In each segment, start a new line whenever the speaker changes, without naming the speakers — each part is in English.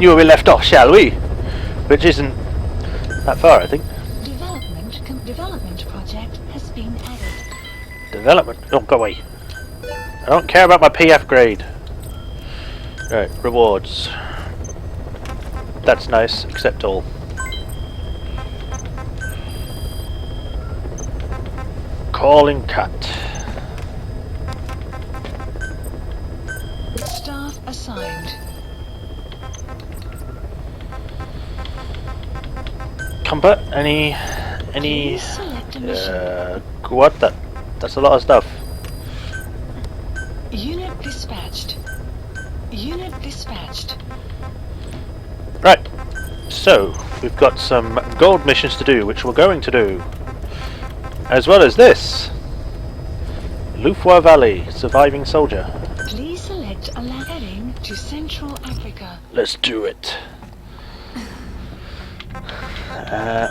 Where we left off, shall we? Which isn't that far, I think.
Development project has been added.
Development? Oh, go away. I don't care about my PF grade. Right, rewards. That's nice, accept all. Calling cut.
Staff assigned.
Comfort? Any
Please select a mission.
what? That's a lot of stuff.
Unit dispatched. Unit dispatched.
Right. So we've got some gold missions to do, which we're going to do, as well as this. Lufwa Valley, surviving soldier.
Please select a heading to Central Africa.
Let's do it.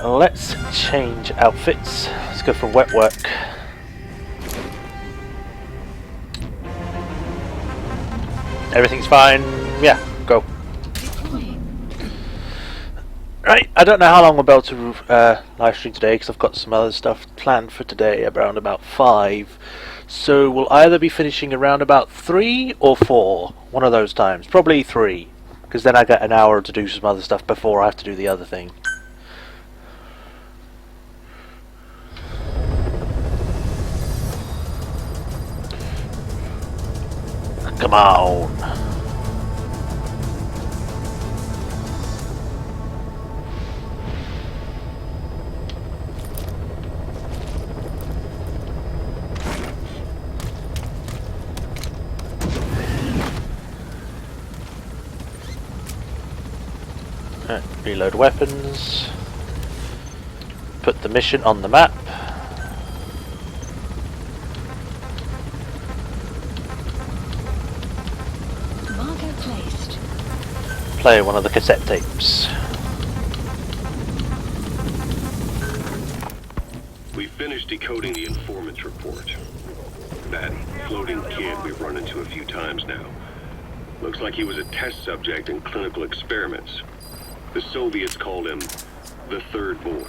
Let's change outfits. Let's go for wet work. Everything's fine. Yeah, go. Right, I don't know how long we'll be able to live stream today because I've got some other stuff planned for today around about 5. So we'll either be finishing around about 3 or 4. One of those times. Probably 3. Because then I get an hour to do some other stuff before I have to do the other thing. Come on. Right, reload weapons. Put the mission on the map. Play one of the cassette tapes.
We finished decoding the informant's report. That floating kid we've run into a few times now. Looks like he was a test subject in clinical experiments. The Soviets called him the Third Boy.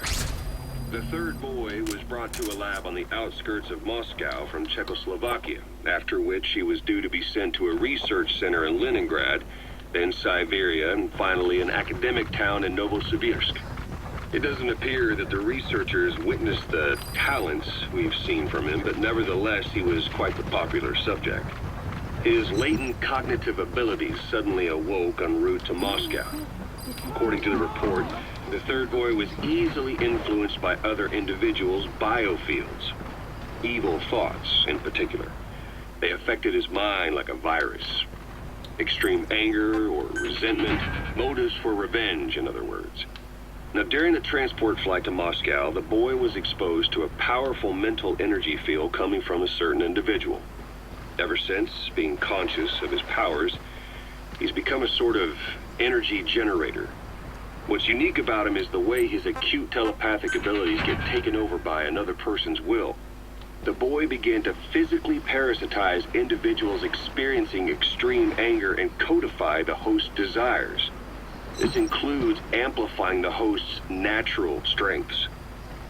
The Third Boy was brought to a lab on the outskirts of Moscow from Czechoslovakia, after which he was due to be sent to a research center in Leningrad, then Siberia, and finally an academic town in Novosibirsk. It doesn't appear that the researchers witnessed the talents we've seen from him, but nevertheless he was quite the popular subject. His latent cognitive abilities suddenly awoke en route to Moscow. According to the report, the Third Boy was easily influenced by other individuals' biofields. Evil thoughts, in particular. They affected his mind like a virus. Extreme anger or resentment, motives for revenge, in other words. Now, during the transport flight to Moscow, the boy was exposed to a powerful mental energy field coming from a certain individual. Ever since, being conscious of his powers, he's become a sort of energy generator. What's unique about him is the way his acute telepathic abilities get taken over by another person's will. The boy began to physically parasitize individuals experiencing extreme anger and codify the host's desires. This includes amplifying the host's natural strengths.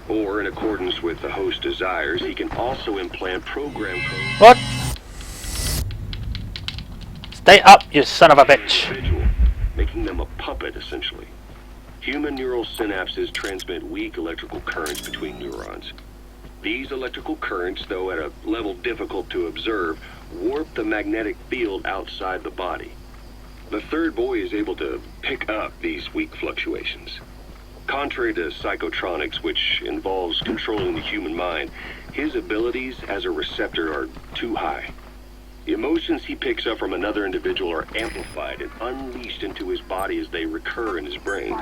Or, in accordance with the host's desires, he can also implant program codes.
What? Stay up, you son of a bitch.
Making them a puppet, essentially. Human neural synapses transmit weak electrical currents between neurons. These electrical currents, though at a level difficult to observe, warp the magnetic field outside the body. The Third Boy is able to pick up these weak fluctuations. Contrary to psychotronics, which involves controlling the human mind, his abilities as a receptor are too high. The emotions he picks up from another individual are amplified and unleashed into his body as they recur in his brain.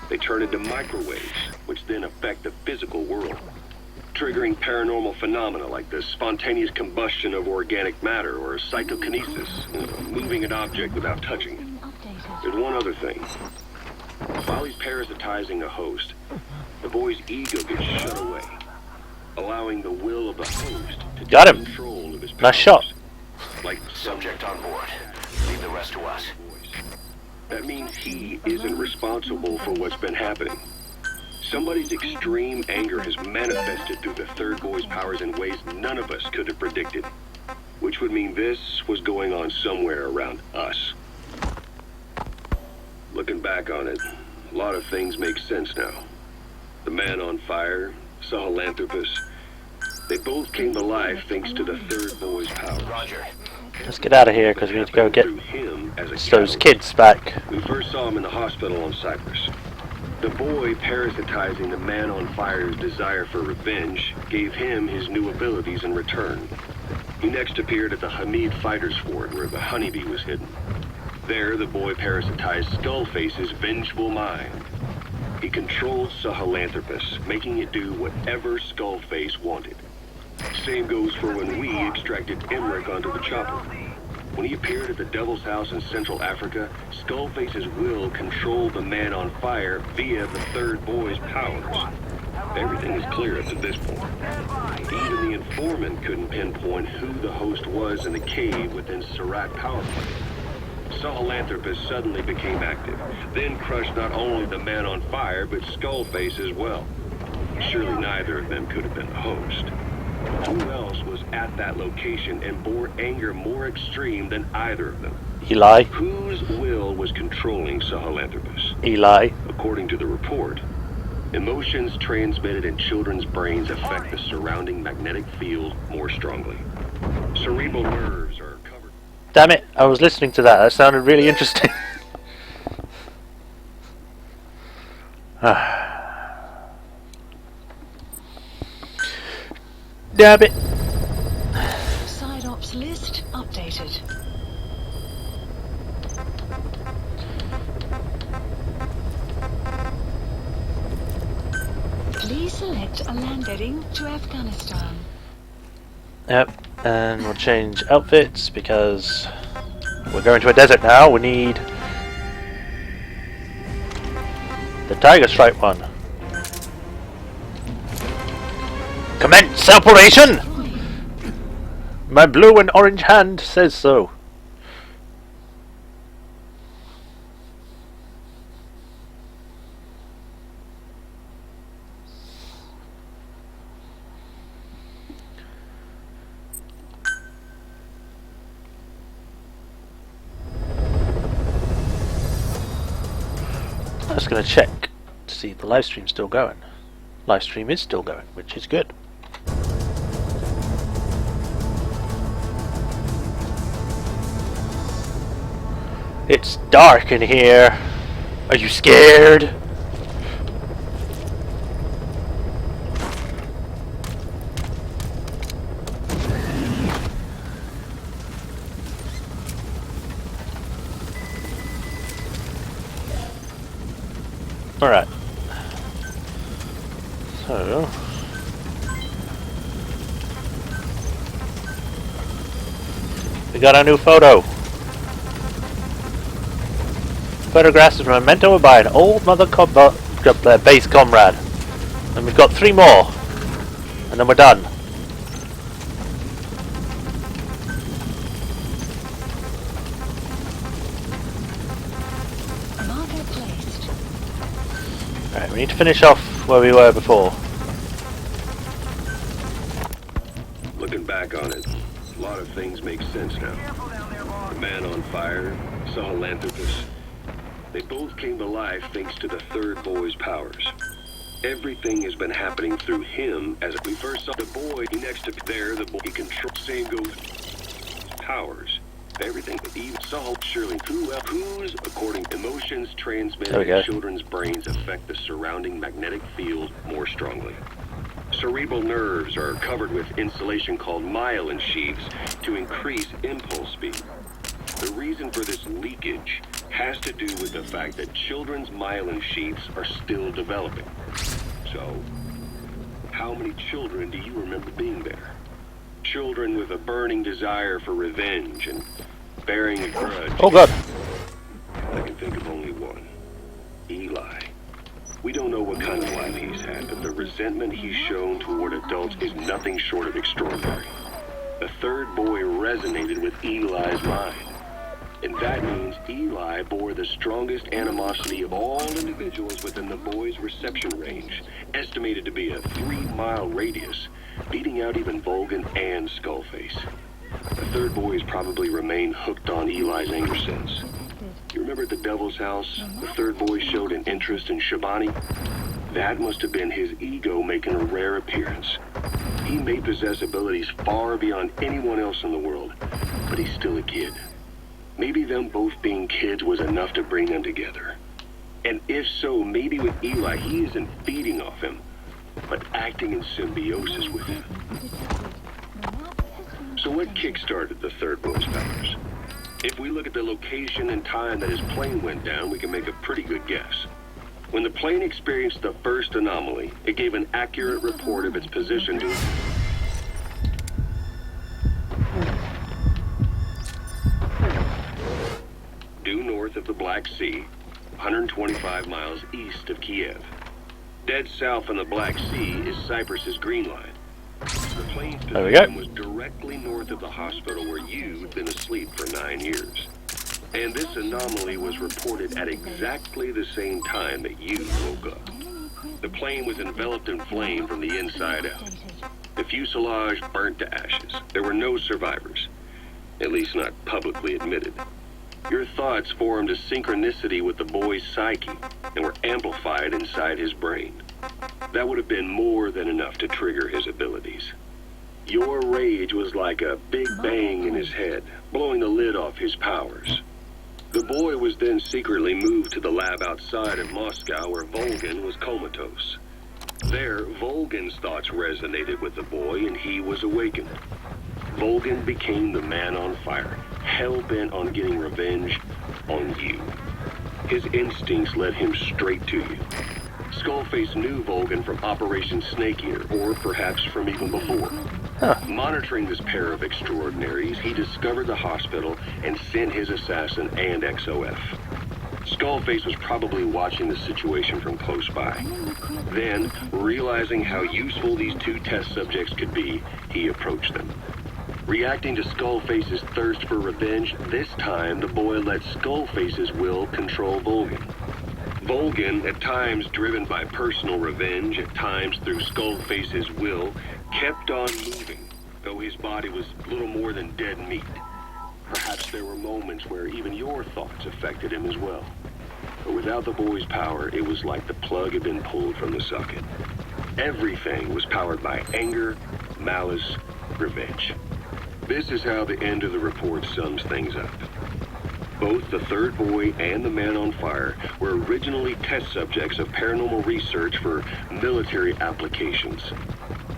They turn into microwaves, which then affect the physical world, triggering paranormal phenomena like the spontaneous combustion of organic matter or psychokinesis, moving an object without touching it. There's one other thing. While he's parasitizing a host, the boy's ego gets shut away, allowing the will of the host to
Got
take
him.
control of his powers.
Nice shot.
Like
Subject on board. Leave the rest to us.
That means he isn't responsible for what's been happening. Somebody's extreme anger has manifested through the third boy's powers in ways none of us could have predicted. Which would mean this was going on somewhere around us. Looking back on it, a lot of things make sense now. The man on fire, Sahelanthropus, they both came to life thanks to the third boy's powers.
Roger.
Let's get out of here because we need to go get those kids back.
We first saw him in the hospital on Cyprus. The boy parasitizing the man on fire's desire for revenge gave him his new abilities in return. He next appeared at the Hamid Fighters Fort where the honeybee was hidden. There, the boy parasitized Skullface's vengeful mind. He controlled Sahelanthropus, making it do whatever Skullface wanted. Same goes for when we extracted Emmerich onto the chopper. When he appeared at the Devil's House in Central Africa, Skullface's will controlled the man on fire via the third boy's powers. Everything is clear up to this point. Even the informant couldn't pinpoint who the host was in the cave within Surat power plant. Sahelanthropus suddenly became active, then crushed not only the man on fire, but Skullface as well. Surely neither of them could have been the host. Who else was at that location and bore anger more extreme than either of them?
Eli.
Whose will was controlling Sahelanthropus?
Eli.
According to the report, emotions transmitted in children's brains affect the surrounding magnetic field more strongly. Cerebral nerves are covered.
Damn it, I was listening to that. That sounded really interesting. Damn it.
Side ops list updated. Please select a land heading to Afghanistan.
Yep, and we'll change outfits because we're going to a desert now. We need the Tiger Stripe one. Commence operation! My blue and orange hand says so. I'm just going to check to see if the live stream's still going. Live stream is still going, which is good. It's dark in here. Are you scared? Alright. So we got a new photo. Photographs of a memento by an old base comrade. And we've got 3 more. And then we're done.
Marker placed.
Alright, we need to finish off where we were before.
Looking back on it, a lot of things make sense now. The man on fire, Sahelanthropus, they both came to life thanks to the third boy's powers. Everything has been happening through him as we first saw the boy next to there, the boy he controls same goes powers. Everything even saw surely whose according to emotions transmitted in children's brains affect the surrounding magnetic field more strongly. Cerebral nerves are covered with insulation called myelin sheaths to increase impulse speed. The reason for this leakage has to do with the fact that children's myelin sheaths are still developing. So, how many children do you remember being there? Children with a burning desire for revenge and bearing a grudge.
Oh god.
I can think of only one. Eli. We don't know what kind of life he's had, but the resentment he's shown toward adults is nothing short of extraordinary. The third boy resonated with Eli's mind. And that means Eli bore the strongest animosity of all individuals within the boy's reception range, estimated to be a 3-mile radius, beating out even Volgan and Skullface. The third boy has probably remained hooked on Eli's anger since. You remember at the Devil's House, the third boy showed an interest in Shabani? That must have been his ego making a rare appearance. He may possess abilities far beyond anyone else in the world, but he's still a kid. Maybe them both being kids was enough to bring them together. And if so, maybe with Eli, he isn't feeding off him, but acting in symbiosis with him. So what kick-started the third boy's powers? If we look at the location and time that his plane went down, we can make a pretty good guess. When the plane experienced the first anomaly, it gave an accurate report of its position to... due north of the Black Sea, 125 miles east of Kiev. Dead south on the Black Sea is Cyprus's Green Line. The plane's position was directly north of the hospital where you'd been asleep for 9 years. And this anomaly was reported at exactly the same time that you woke up. The plane was enveloped in flame from the inside out. The fuselage burnt to ashes. There were no survivors, at least not publicly admitted. Your thoughts formed a synchronicity with the boy's psyche and were amplified inside his brain. That would have been more than enough to trigger his abilities. Your rage was like a big bang in his head, blowing the lid off his powers. The boy was then secretly moved to the lab outside of Moscow where Volgan was comatose. There, Volgan's thoughts resonated with the boy and he was awakened. Volgan became the man on fire, hell-bent on getting revenge on you. His instincts led him straight to you. Skullface knew Volgan from Operation Snake Eater, or perhaps from even before. Monitoring this pair of extraordinaries, he discovered the hospital and sent his assassin and XOF. Skullface was probably watching the situation from close by. Then, realizing how useful these two test subjects could be, he approached them. Reacting to Skullface's thirst for revenge, this time the boy let Skullface's will control Volgan. Volgan, at times driven by personal revenge, at times through Skullface's will, kept on moving, though his body was little more than dead meat. Perhaps there were moments where even your thoughts affected him as well. But without the boy's power, it was like the plug had been pulled from the socket. Everything was powered by anger, malice, revenge. This is how the end of the report sums things up. Both the third boy and the man on fire were originally test subjects of paranormal research for military applications,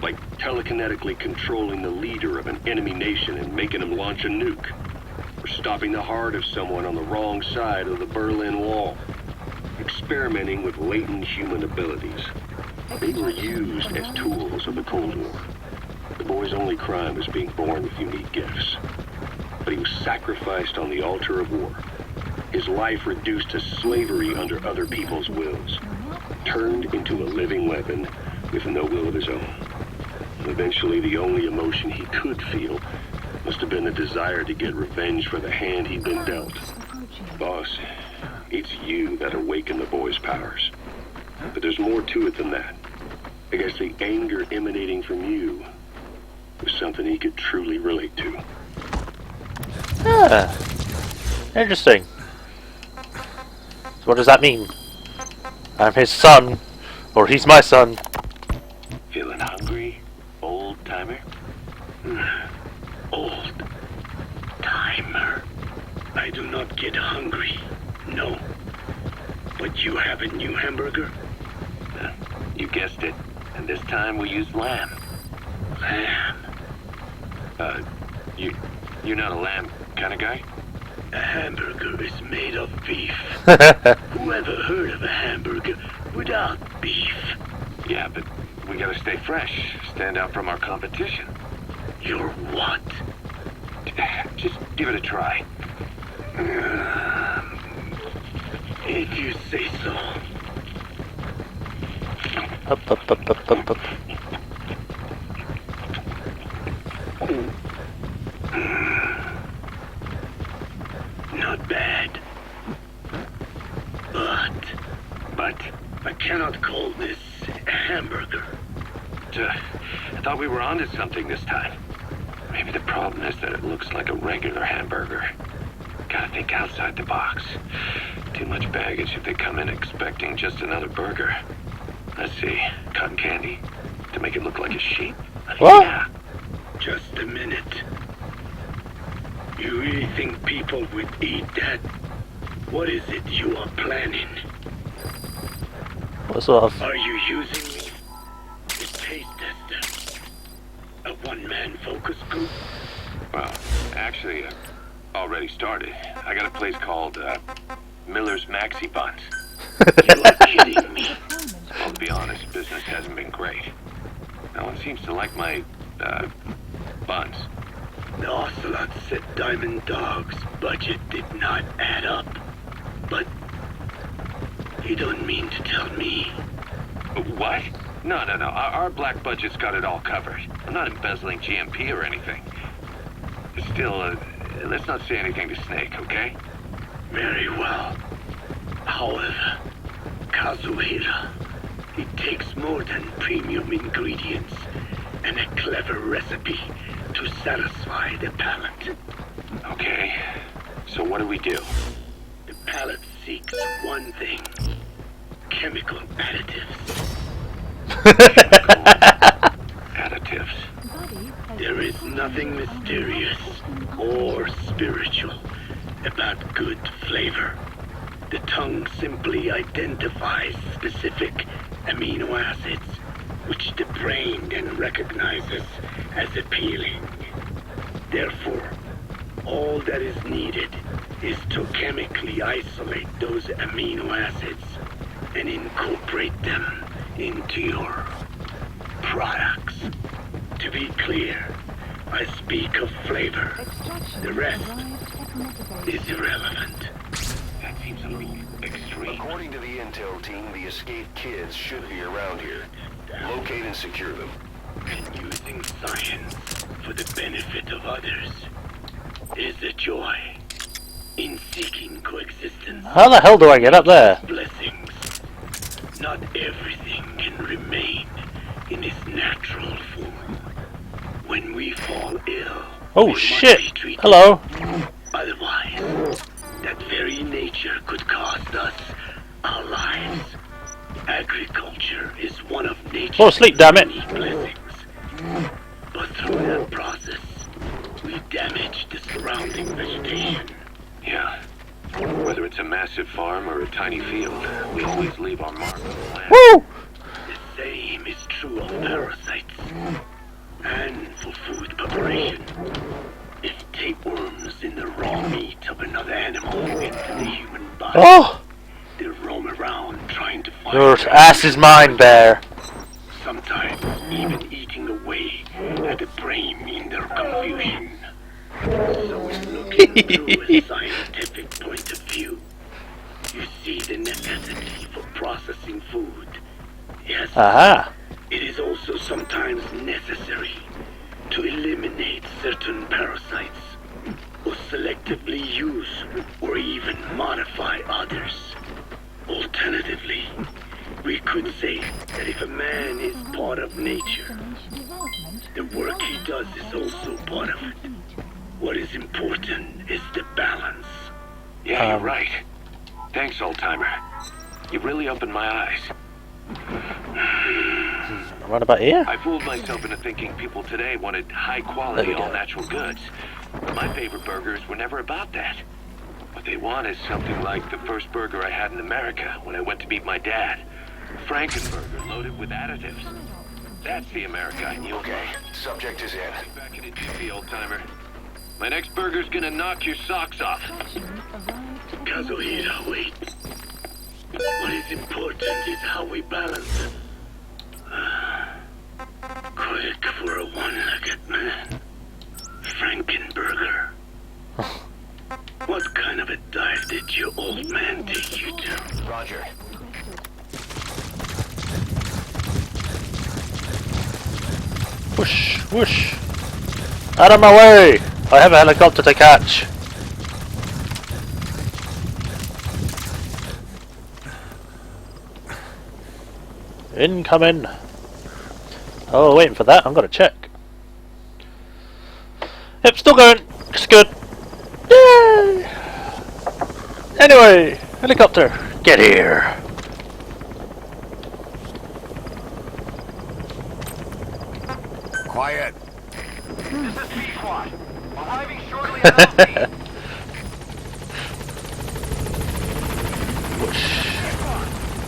like telekinetically controlling the leader of an enemy nation and making him launch a nuke, or stopping the heart of someone on the wrong side of the Berlin Wall, experimenting with latent human abilities. They were used as tools of the Cold War. The boy's only crime was being born with unique gifts. But he was sacrificed on the altar of war. His life reduced to slavery under other people's wills. Turned into a living weapon with no will of his own. Eventually, the only emotion he could feel must have been the desire to get revenge for the hand he'd been dealt. Boss, it's you that awakened the boy's powers. But there's more to it than that. I guess the anger emanating from you was something he could truly relate to.
Ah, interesting. So what does that mean? I'm his son, or he's my son.
Feeling hungry, old timer? Old timer. I do not get hungry, no. But you have a new hamburger? You guessed it, and this time we used lamb. Lamb? You're not a lamb kind of guy? A hamburger is made of beef. Who ever heard of a hamburger without beef? Yeah, but we gotta stay fresh, stand out from our competition. You're what? Just give it a try. If you say so.
Up.
Not
But I cannot call this a hamburger.
I thought we were onto something this time. Maybe the problem is that it looks like a regular hamburger. Gotta think outside the box. Too much baggage if they come in expecting just another burger. Let's see, cotton candy to make it look like a sheep.
What?
Yeah.
Just a minute. You really think people would eat that? What is it you are planning?
What sort of?
Are you using me as taste tester? A one-man focus group?
Well, actually, already started. I got a place called Miller's Maxi Buns.
You are kidding me.
Well, to be honest, business hasn't been great. No one seems to like my buns.
The Ocelot said Diamond Dog's budget did not add up. But you don't mean to tell me.
What? No. Our black budget's got it all covered. I'm not embezzling GMP or anything. Still, let's not say anything to Snake, okay?
Very well. However, Kazuhira, it takes more than premium ingredients and a clever recipe to satisfy the palate.
Okay. So what do we do?
The palate seeks one thing. Chemical additives.
Additives.
There is nothing mysterious or spiritual about good flavor. The tongue simply identifies specific amino acids, which the brain then recognizes as appealing. Therefore, all that is needed is to chemically isolate those amino acids and incorporate them into your products. To be clear, I speak of flavor. The rest is irrelevant.
That seems a little extreme.
According to the intel team, the escaped kids should be around here. Locate and secure them.
And using science for the benefit of others is a joy in seeking coexistence.
How the hell do I get up there?
Blessings. Not everything can remain in its natural form. When we fall ill,
Oh
we must
shit!
be treated.
Hello.
Otherwise, that very nature could cost us our lives. Agriculture is one of nature's
Fall asleep, damn it.
many blessings. But through that process, we damage the surrounding vegetation.
Yeah. Whether it's a massive farm or a tiny field, we always leave our mark on the land.
Woo!
The same is true of parasites. And for food preparation. If tapeworms in the raw meat of another animal enter the human body,
Oh!
they roam around trying to find
Your ass is mine, bear.
sometimes even eating away at the brain in their confusion. So in looking through a scientific point of view, you see the necessity for processing food. Yes,
Aha.
it is also sometimes necessary to eliminate certain parasites, or selectively use or even modify others. Alternatively, we could say that if a man is part of nature, the work he does is also part of it. What is important is the balance.
Yeah, you're right. Thanks, old-timer. You really opened my eyes.
Right about here?
I fooled myself into thinking people today wanted high-quality,
There we go.
all-natural goods. But my favorite burgers were never about that. What they want is something like the first burger I had in America when I went to meet my dad. Frankenburger loaded with additives. That's the America I knew.
Okay, subject is in.
Get back into duty, old-timer. My next burger's gonna knock your socks off.
Kazuhira, wait. What is important is how we balance it. Quick for a one-legged man. Frankenburger. What kind of a dive did your old man take you to?
Roger.
Whoosh, whoosh. Out of my way! I have a helicopter to catch. Incoming. Oh, waiting for that. I'm gonna check. Yep, still going. It's good. Yay! Anyway, helicopter, get here.
Quiet.
This is B-Squad. Arriving shortly at LZ.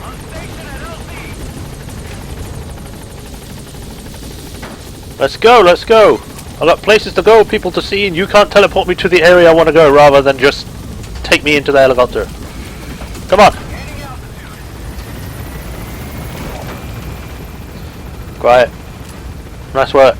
On station at LZ.
Let's go, let's go. I've got places to go, people to see, and you can't teleport me to the area I want to go rather than just take me into the helicopter. Come on. Quiet. Nice work.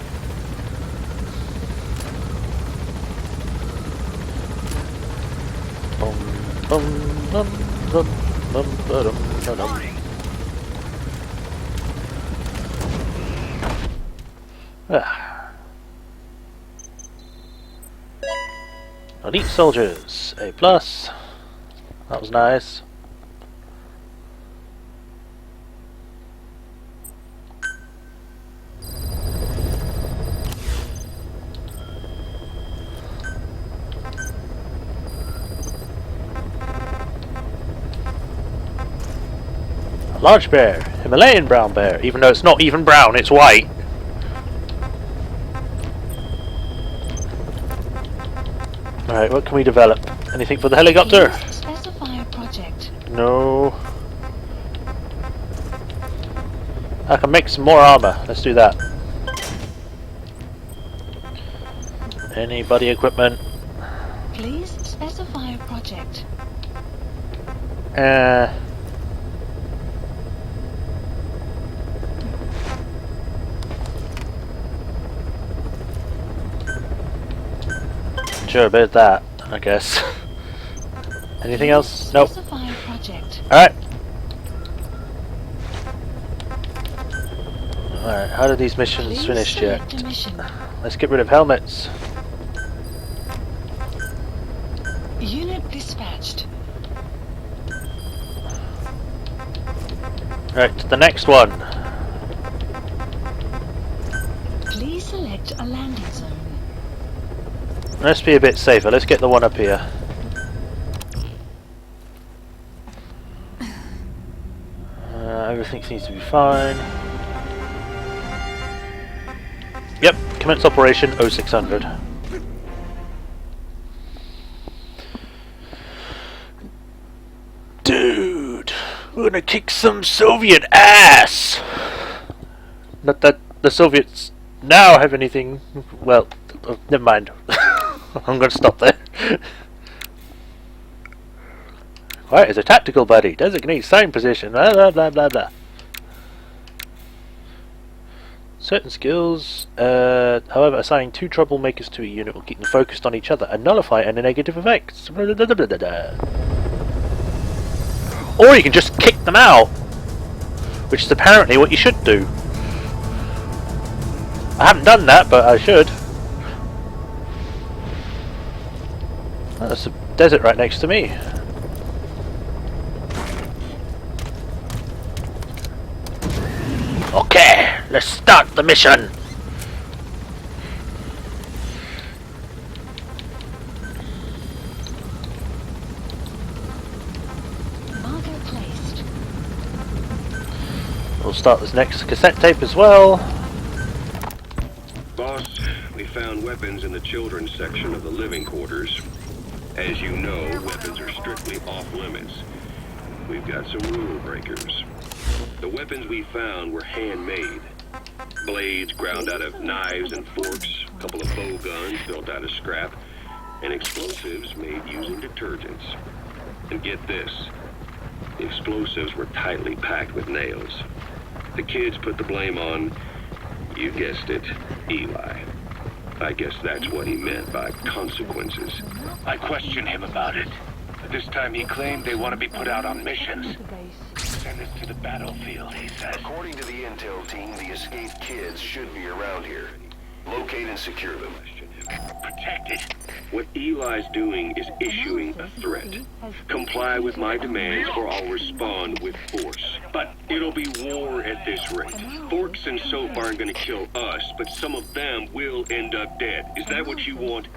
Elite soldiers, A+. That was nice. Large bear, Himalayan brown bear, even though it's not even brown, it's white. Alright, what can we develop? Anything for the helicopter?
Please specify a project.
No. I can make some more armor. Let's do that. Any buddy equipment?
Please specify a project.
Sure, a bit of that, I guess. Anything else? Nope.
Specify a project.
Alright. Alright, how are these missions
Please
finished yet?
select a mission.
Let's get rid of helmets.
Unit dispatched.
Alright, to the next one.
Please select a landing zone.
Let's be a bit safer. Let's get the one up here. Everything seems to be fine. Yep, commence operation 0600. Dude, we're gonna kick some Soviet ass! Not that the Soviets now have anything. Well, never mind. I'm gonna stop there. Quiet is a tactical buddy. Designate sign position. Blah blah blah blah blah. Certain skills, however, assigning 2 troublemakers to a unit will keep them focused on each other and nullify any negative effects. Blah, blah, blah, blah, blah, blah. Or you can just kick them out, which is apparently what you should do. I haven't done that, but I should. There's a desert right next to me. Okay, let's start the mission.
Marker placed.
We'll start this next cassette tape as well.
Boss, we found weapons in the children's section of the living quarters. As you know, weapons are strictly off limits. We've got some rule breakers. The weapons we found were handmade. Blades ground out of knives and forks, a couple of bow guns built out of scrap, and explosives made using detergents. And get this, the explosives were tightly packed with nails. The kids put the blame on, you guessed it, Eli. I guess that's what he meant by consequences.
I questioned him about it. But this time he claimed they want to be put out on missions. Send us to the battlefield, he said.
According to the intel team, the escaped kids should be around here. Locate and secure them.
Protected. What Eli's doing is issuing a threat. Comply with my demands or I'll respond with force. But it'll be war at this rate. Forks and Soph aren't gonna kill us, but some of them will end up dead. Is that what you want?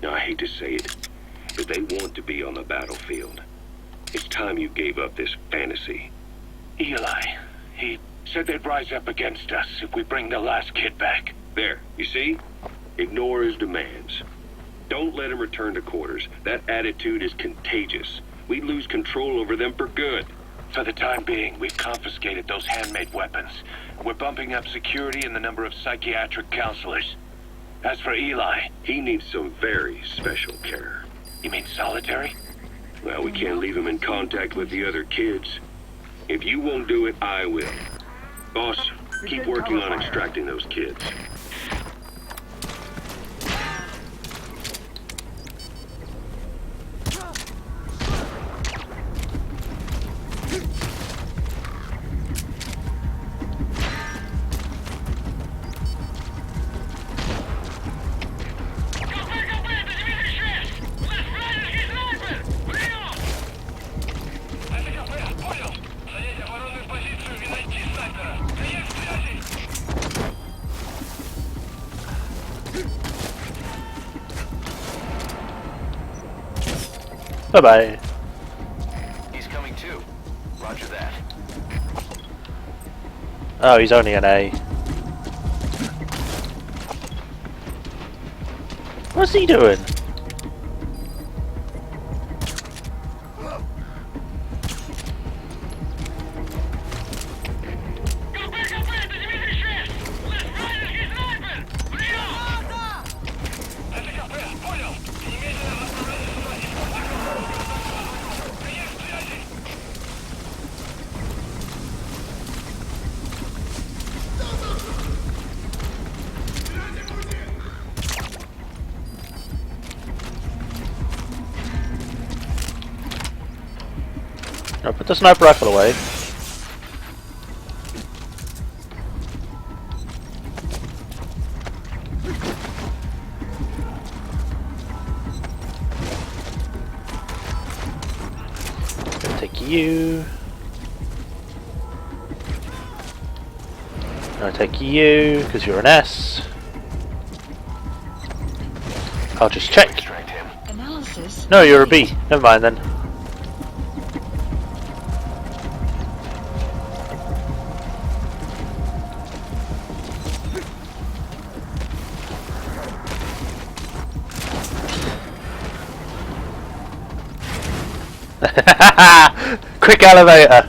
Now, I hate to say it, but they want to be on the battlefield. It's time you gave up this fantasy.
Eli, he said they'd rise up against us if we bring the last kid back.
There, you see? Ignore his demands. Don't let him return to quarters. That attitude is contagious. We lose control over them for good.
For the time being, we've confiscated those handmade weapons. We're bumping up security and the number of psychiatric counselors. As for Eli,
He needs some very special care.
you mean solitary?
Well, we can't leave him in contact with the other kids. If you won't do it, I will. Boss, keep working on extracting those kids.
Bye bye.
He's coming too. Roger that.
Oh, he's only an A. What's he doing? No, put the sniper rifle away. Gonna take you. Gonna take you, because you're an S. I'll just check.
Extract him.
Analysis.
No, you're a B. Never mind then. Quick elevator.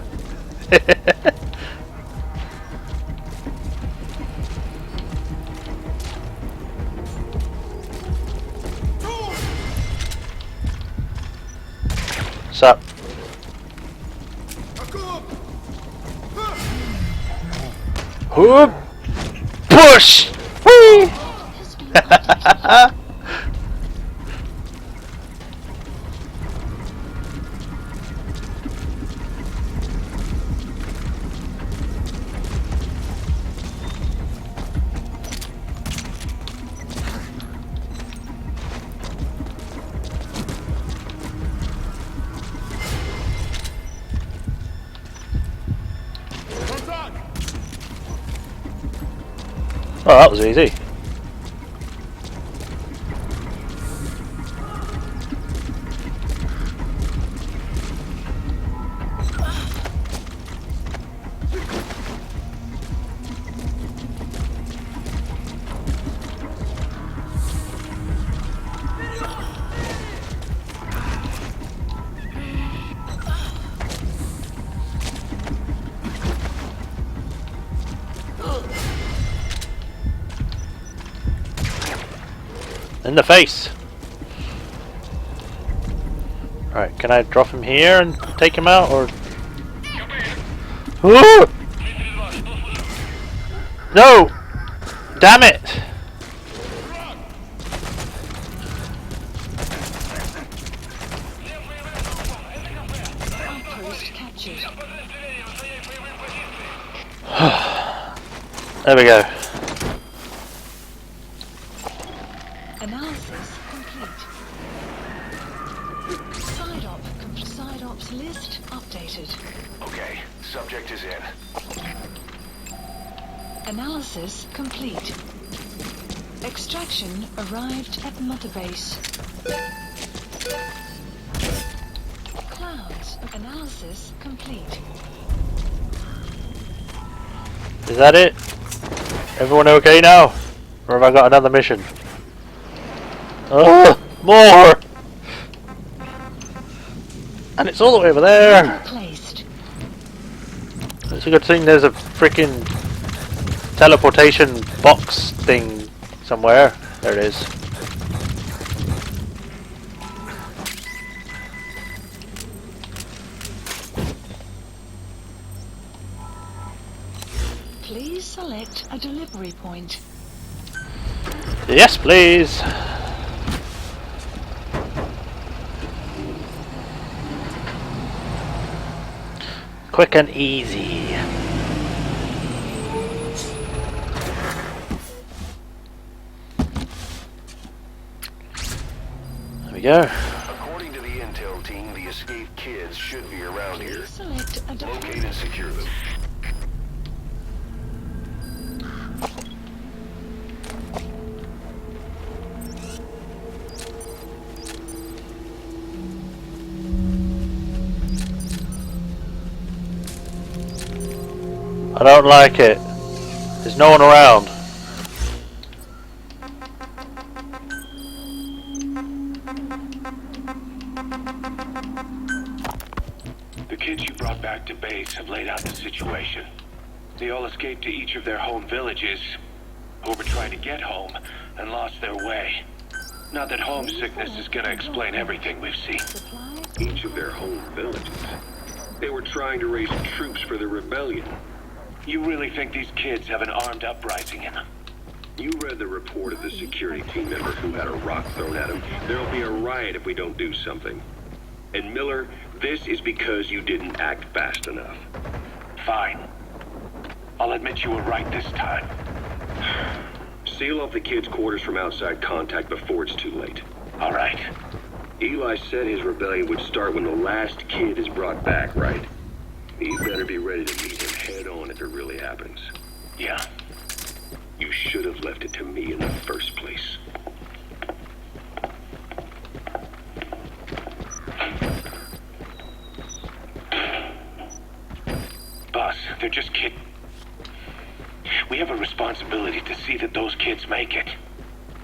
What's up? Whoop! Push! Whee! Oh, that was easy. In the face! Alright, can I drop him here and take him out, or... Ooh! No! Damn it!
Outpost captured.
There we go.
Subject is in.
Analysis complete. Extraction arrived at Mother Base. Clouds. Analysis complete.
Is that it? Everyone okay now? Or have I got another mission? Oh, more! And it's all the way over there!
Placed.
It's a good thing there's a freaking teleportation box thing somewhere. There it is.
Please select a delivery point.
Yes, please! Quick and easy. There we go.
According to the intel team, the escaped kids should be around here.
Please select a
Locate and secure them.
I don't like it. There's no one around.
The kids you brought back to base have laid out the situation. They all escaped to each of their home villages, or were trying to get home, and lost their way. Not that homesickness is gonna explain everything we've seen. Each of their home villages. They were trying to raise troops for the rebellion. You really think these kids have an armed uprising in them? You read the report of the security team member who had a rock thrown at him. There'll be a riot if we don't do something. And Miller, this is because you didn't act fast enough. Fine. I'll admit you were right this time. Seal off the kids' quarters from outside contact before it's too late. All right. Eli said his rebellion would start when the last kid is brought back, right? You better be ready to meet him head on if it really happens. Yeah. You should have left it to me in the first place. Boss, they're just kids. We have a responsibility to see that those kids make it.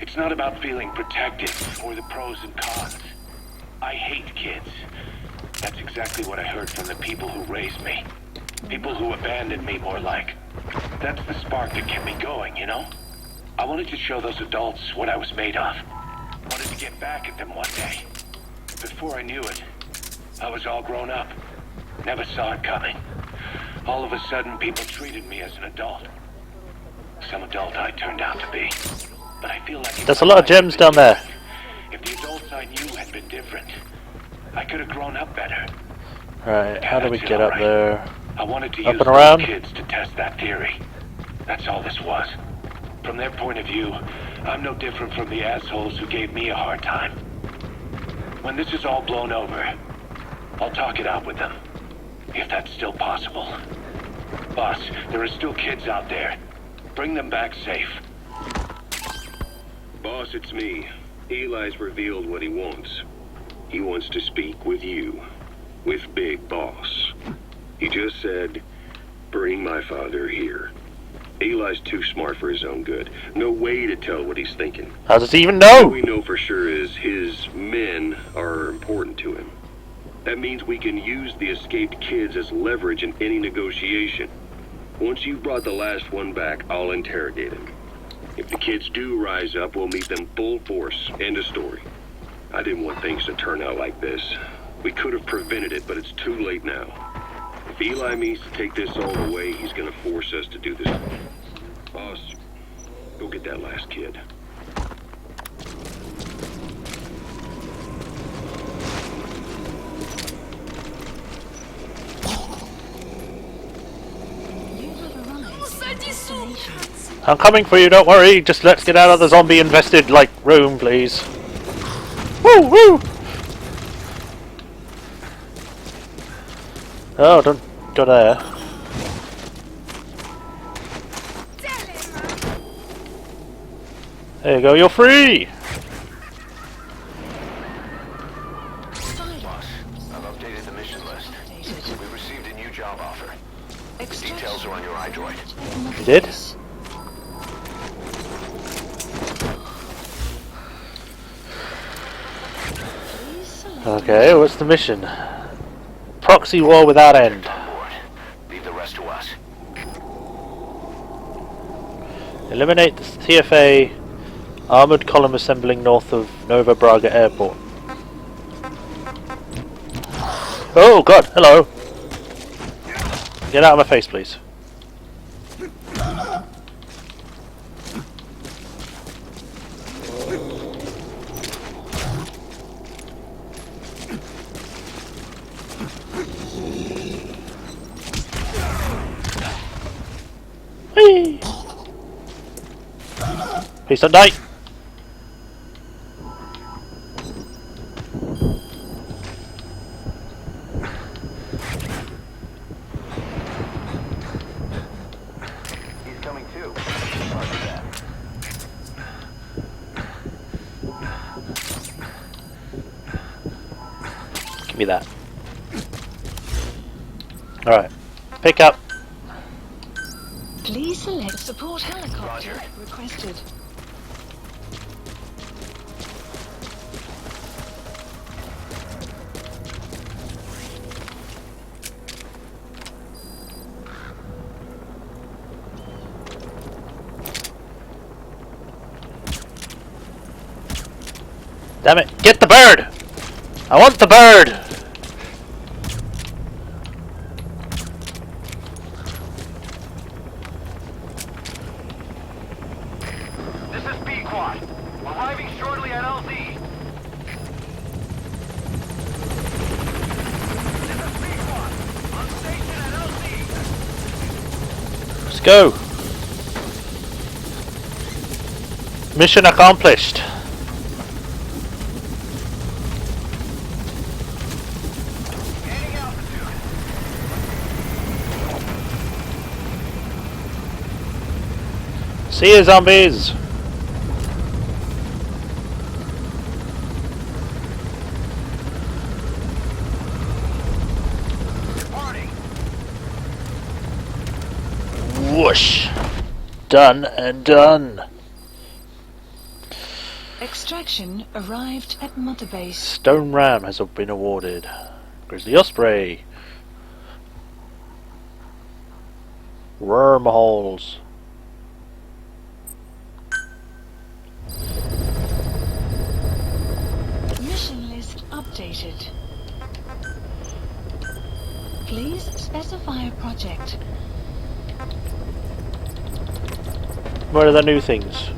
It's not about feeling protected or the pros and cons. I hate kids. That's exactly what I heard from the people who raised me. People who abandoned me, more like. That's the spark that kept me going, you know? I wanted to show those adults what I was made of. Wanted to get back at them one day. Before I knew it, I was all grown up. Never saw it coming. All of a sudden, people treated me as an adult. Some adult I turned out to be. But I feel like...
There's a lot of gems down there.
If the adults I knew had been different, I could have grown up better.
Right, how do we get up there?
I wanted to
Up
use
and around?
those kids to test that theory. That's all this was. From their point of view, I'm no different from the assholes who gave me a hard time. When this is all blown over, I'll talk it out with them. If that's still possible. Boss, there are still kids out there. Bring them back safe. Boss, it's me. Eli's revealed what he wants. He wants to speak with you. With Big Boss. He just said, bring my father here. Eli's too smart for his own good. No way to tell what he's thinking.
How does he even
All
know?
we know for sure is his men are important to him. That means we can use the escaped kids as leverage in any negotiation. Once you've brought the last one back, I'll interrogate him. If the kids do rise up, we'll meet them full force. End of story. I didn't want things to turn out like this. We could have prevented it, but it's too late now. If Eli means to take this all the way, he's gonna force us to do this. Boss, go get that last kid.
You have arrived. Destination.
I'm coming for you, don't worry. Just let's get out of the zombie-infested, like, room, please. Woo, woo! Oh, don't go there. There you go, you're free!
Boss, I've updated the mission list. We received a new job offer. Details are on your iDroid.
You did? Okay, what's the mission? Proxy war without end.
On board. Leave the rest to us.
Eliminate the TFA armoured column assembling north of Nova Braga Airport. Oh god, hello! Get out of my face, please. Whee! Please don't die!
He's coming too. Roger that.
Give me that. Alright. Pick up.
Please select support helicopter
Roger.
requested.
Damn it! Get the bird! I want the bird!
This is B-Quad. Arriving shortly at LZ. This is B-Quad. On station at LZ.
Let's go! Mission accomplished.
Gaining altitude.
See you, zombies!
Departing.
Whoosh! Done and done.
Extraction arrived at Mother Base.
Stone Ram has been awarded. Grizzly Osprey. Wormholes.
Mission list updated. Please specify a project.
What are the new things?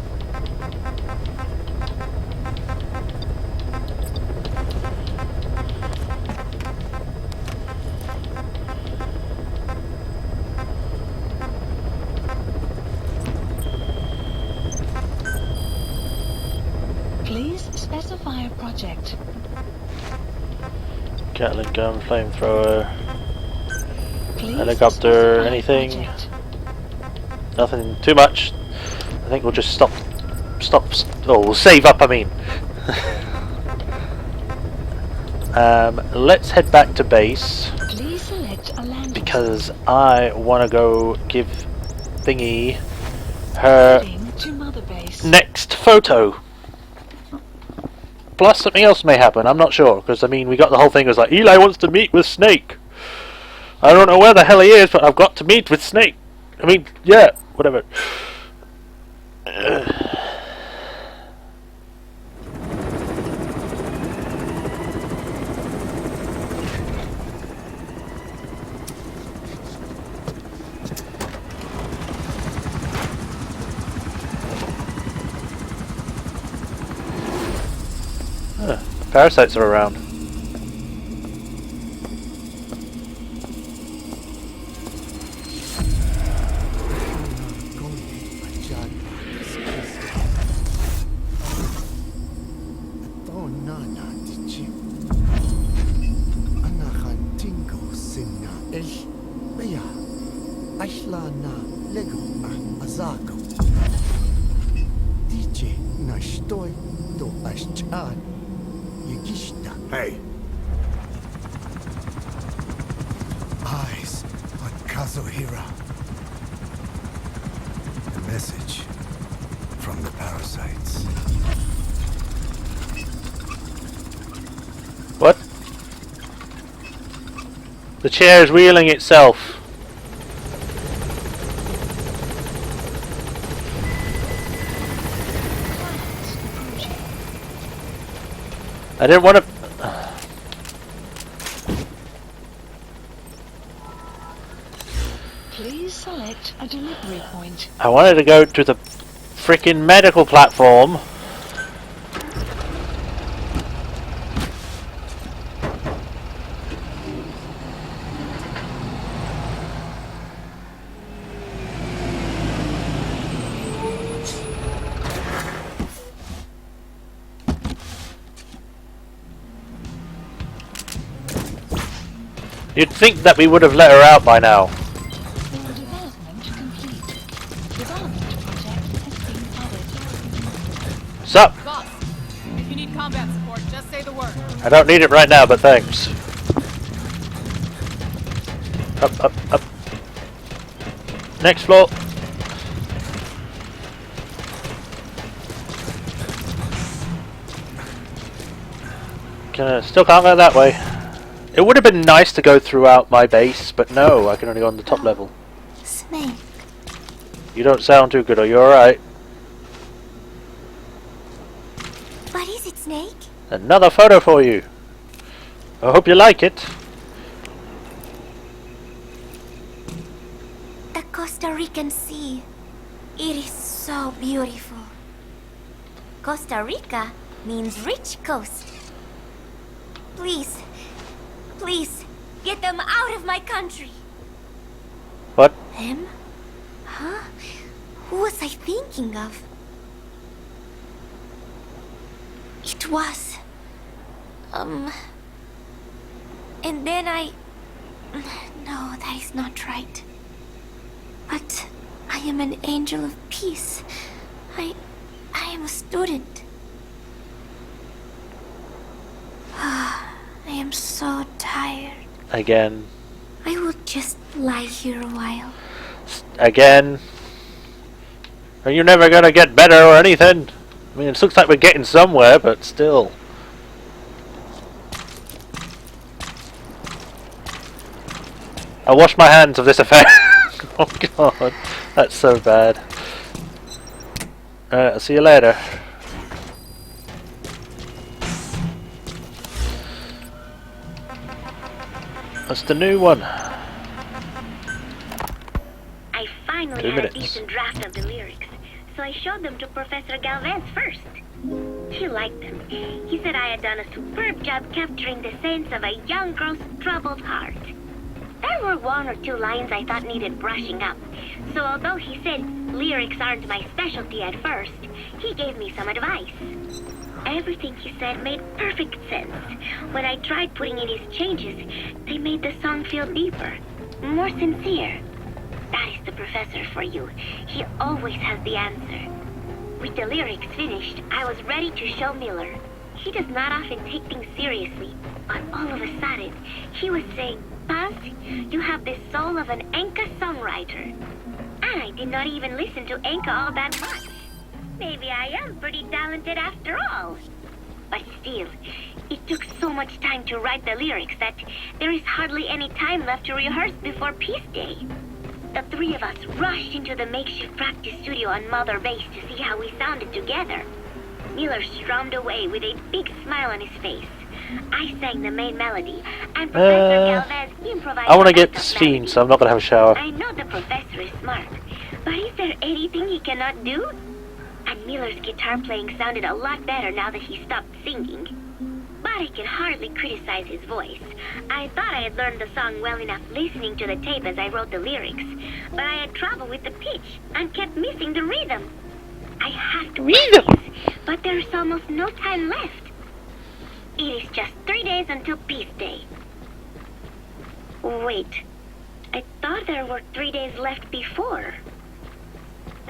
Please specify a project.
Gatling gun, flamethrower,
Please
Helicopter,
specify a
anything?
project.
nothing too much. I think we'll just stop. Oh, we'll save up, I mean. Let's head back to base
Please select a landing.
because I want to go give Thingy her
Heading to Mother Base.
next photo. Plus something else may happen, I'm not sure, because I mean we got the whole thing was like Eli wants to meet with Snake. I don't know where the hell he is, but I've got to meet with Snake. I mean, yeah, whatever. Parasites are around.
Hey. Eyes on Kazuhira. A message from the parasites.
What? The chair is wheeling itself. I didn't want to.
Please select a delivery point.
I wanted to go to the freaking medical platform. You'd think that we would have let her out by now.
Development complete. Development project has been added.
Sup?
Boss, if you need combat support, just say the word.
I don't need it right now, but thanks. Up, up, up. Next floor. Still can't go that way. It would have been nice to go throughout my base, but no, I can only go on the top level.
Snake.
You don't sound too good, are you alright?
What is it, Snake?
Another photo for you. I hope you like it.
The Costa Rican Sea. It is so beautiful. Costa Rica means rich coast. Please, please, get them out of my country.
What?
Them? Huh? Who was I thinking of? It was... And then I... No, that is not right. But I am an angel of peace. I am a student. I am so tired.
Again.
I will just lie here a while.
Again. Are you never gonna get better or anything? I mean, it looks like we're getting somewhere, but still. I wash my hands of this effect. Oh god, that's so bad. Alright, I'll see you later. What's the new one?
I finally
2
had
minutes.
a decent draft of the lyrics, so I showed them to Professor Galvez first. He liked them. He said I had done a superb job capturing the sense of a young girl's troubled heart. There were one or two lines I thought needed brushing up, so although he said lyrics aren't my specialty at first, he gave me some advice. Everything he said made perfect sense. When I tried putting in his changes, they made the song feel deeper, more sincere. That is the professor for you. He always has the answer. With the lyrics finished, I was ready to show Miller. He does not often take things seriously, but all of a sudden, he was saying, "Paz, you have the soul of an Enka songwriter." And I did not even listen to Enka all that much. Maybe I am pretty talented after all. But still, it took so much time to write the lyrics that there is hardly any time left to rehearse before Peace Day. The three of us rushed into the makeshift practice studio on Mother Base to see how we sounded together. Miller strummed away with a big smile on his face. I sang the main melody, and Professor Galvez improvised.
I want to
the
get
backup
steam,
melody.
so I'm not going to have a shower.
I know the professor is smart, but is there anything he cannot do? And Miller's guitar playing sounded a lot better now that he stopped singing. But I can hardly criticize his voice. I thought I had learned the song well enough listening to the tape as I wrote the lyrics, but I had trouble with the pitch and kept missing the rhythm. I have to practice, but there's almost no time left. It is just 3 days until Peace Day. Wait, I thought there were 3 days left before.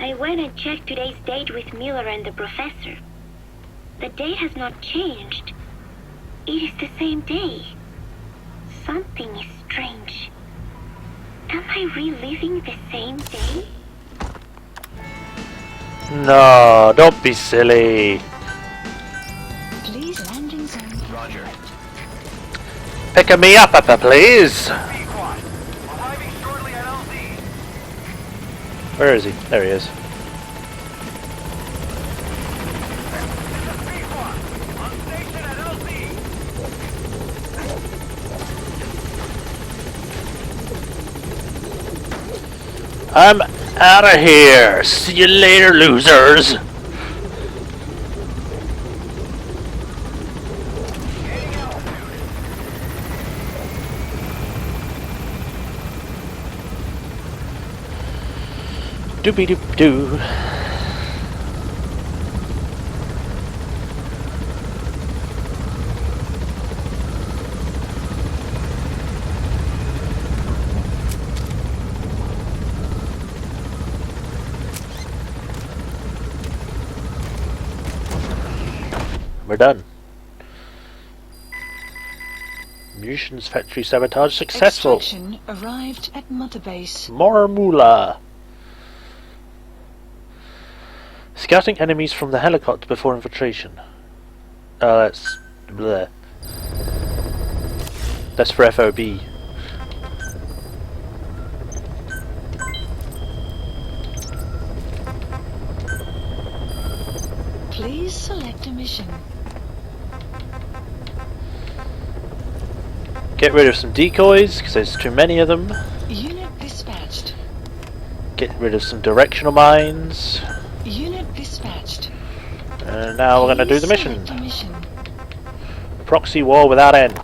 I went and checked today's date with Miller and the professor. The date has not changed. It is the same day. Something is strange. Am I reliving the same day?
No, don't be silly.
Please landing zone.
Roger.
Pick me up, please.
P-Quad. Arriving shortly at LZ.
Where is he? There he is.
This is P-Quad. On station at LZ.
I'm out of here. See you later, losers. Doopy doop doo. We're done. Munitions factory sabotage successful.
Extraction arrived at Mother Base.
More moolah. Scouting enemies from the helicopter before infiltration. That's bleh. That's for FOB.
Please select a mission.
Get rid of some decoys, because there's too many of them.
Unit dispatched.
Get rid of some directional mines.
Unit dispatched.
And now we're going to do the
Please
mission.
select a mission.
Proxy war without end.